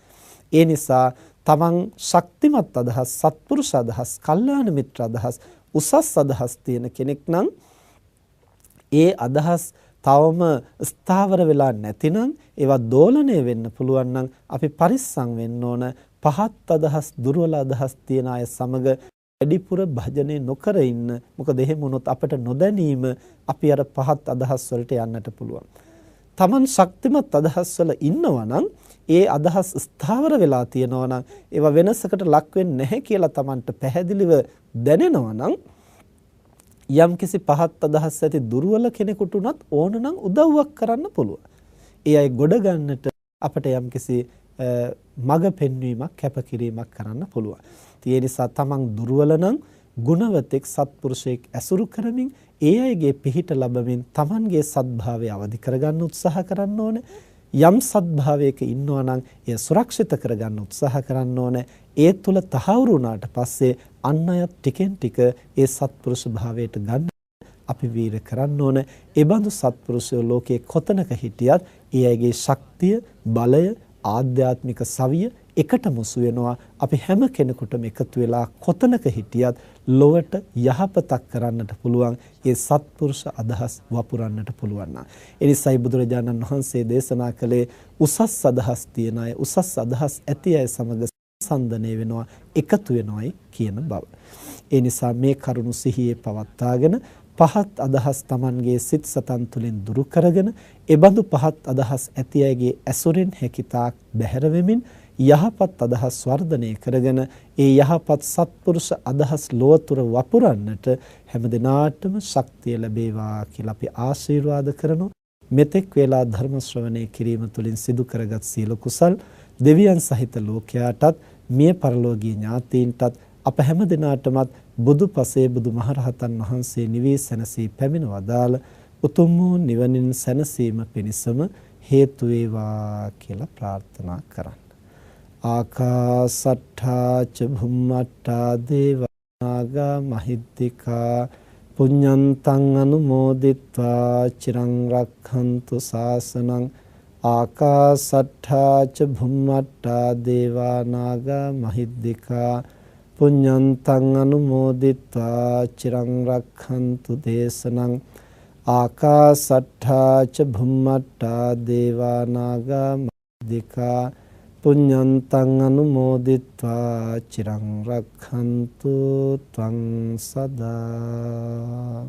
ඒ නිසා තමන් ශක්තිමත් අදහස්, සත්පුරුෂ අදහස්, කල්යාණ මිත්‍ර අදහස්, උසස් අදහස් තියෙන කෙනෙක් නම් ඒ අදහස් තවම ස්ථාවර වෙලා නැතිනම් ඒවා දෝලණය වෙන්න පුළුවන් නම් අපි පරිස්සම් වෙන්න ඕන. පහත් අදහස්, දුර්වල අදහස් තියන අය සමග වැඩිපුර භජනය නොකර ඉන්න. මොකද එහෙම වුණොත් අපිට නොදැනීම අපි අර පහත් අදහස් වලට යන්නට පුළුවන්. තමන් ශක්තිමත් අදහස් වල ඉන්නවා නම් ඒ අදහස් ස්ථාවර වෙලා තියෙනවා නම් ඒවා වෙනසකට ලක් වෙන්නේ නැහැ කියලා තමන්ට පැහැදිලිව දැනෙනවා නම් යම්කිසි පහත් අදහස් ඇති දුර්වල කෙනෙකුට උනත් ඕන නම් උදව්වක් කරන්න පුළුවන්. ඒ අය ගොඩ ගන්නට අපිට යම්කිසි මඟ පෙන්වීමක් කැපකිරීමක් කරන්න පුළුවන්. ඒ නිසා තමන් දුර්වල නම් ගුණවතෙක් සත්පුරුෂයෙක් ඇසුරු කරමින් ඒ අයගේ පිහිට ලැබමින් තමන්ගේ සත්භාවය අවදි කරගන්න උත්සාහ කරන්න ඕනේ. යම් සත්භාවයක ඉන්නවා නම් එය සුරක්ෂිත කරගන්න උත්සාහ කරන්න ඕනේ. ඒ තුල තහවුරු වුණාට පස්සේ අන් අයත් ටිකෙන් ටික ඒ සත්පුරුෂ භාවයට ගන්න අපි වීර කරන්න ඕනේ. ඒ බඳු සත්පුරුෂයෝ ලෝකයේ කොතනක හිටියත් ඒ අයගේ ශක්තිය, බලය, ආධ්‍යාත්මික සවිය එකට මුසු වෙනවා. අපි හැම කෙනෙකුටම එකතු වෙලා කොතනක හිටියත් ලොවට යහපතක් කරන්නට පුළුවන්. ඒ සත්පුරුෂ අදහස් වපුරන්නට පුළුවන්. ඒ නිසායි බුදුරජාණන් වහන්සේ දේශනා කළේ උසස් අදහස් තියන අය, උසස් අදහස් ඇති අය සමග සම්සන්දනය වෙනවා, එකතු වෙනවායි කියන බව. ඒ නිසා මේ කරුණු සිහියේ පවත්වාගෙන පහත් අදහස් Tamanගේ සිත් සතන් තුළින් දුරු කරගෙන එබඳු පහත් අදහස් ඇති අයගේ ඇසුරෙන් හැකිතාක් බැහැර වෙමින් යහපත් අදහස් වර්ධනය කරගෙන ඒ යහපත් සත්පුරුෂ අදහස් ලෝතුර වපුරන්නට හැමදිනාටම ශක්තිය ලැබේවා කියලා අපි ආශිර්වාද කරනවා. මෙතෙක් වේලා ධර්ම ශ්‍රවණය කිරීම තුළින් සිදු කරගත් සීල කුසල් දෙවියන් සහිත ලෝකයාටත් මිය පරලෝකීය ඥාතීන්ටත් අප හැමදිනාටමත් බුදු පසේ බුදු මහරහතන් වහන්සේ නිවී සැනසී පැමිණ වදාළ උතුම් වූ නිවනින් සැනසීම පිණිසම හේතු වේවා කියලා ප්‍රාර්ථනා කරන්න. ආකාසට්ඨා ච භුම්මට්ඨා දේවානාගා මහිද්దికා පුඤ්ඤන්තං අනුමෝදිත්වා චිරං රක්ඛන්තු ශාසනං. ආකාසට්ඨා ච භුම්මට්ඨා දේවානාගා මහිද්దికා පුඤ්ඤන්තං අනුමෝදිත්වා චිරං රක්ඛන්තු දේශනං. ආකාසට්ඨා ච භුම්මට්ඨා දේවානාගා මහිද්దికා පුඤ්ඤන්තං අනුමෝදිත්වා චිරං රක්ඛන්තු ත්වං සදා.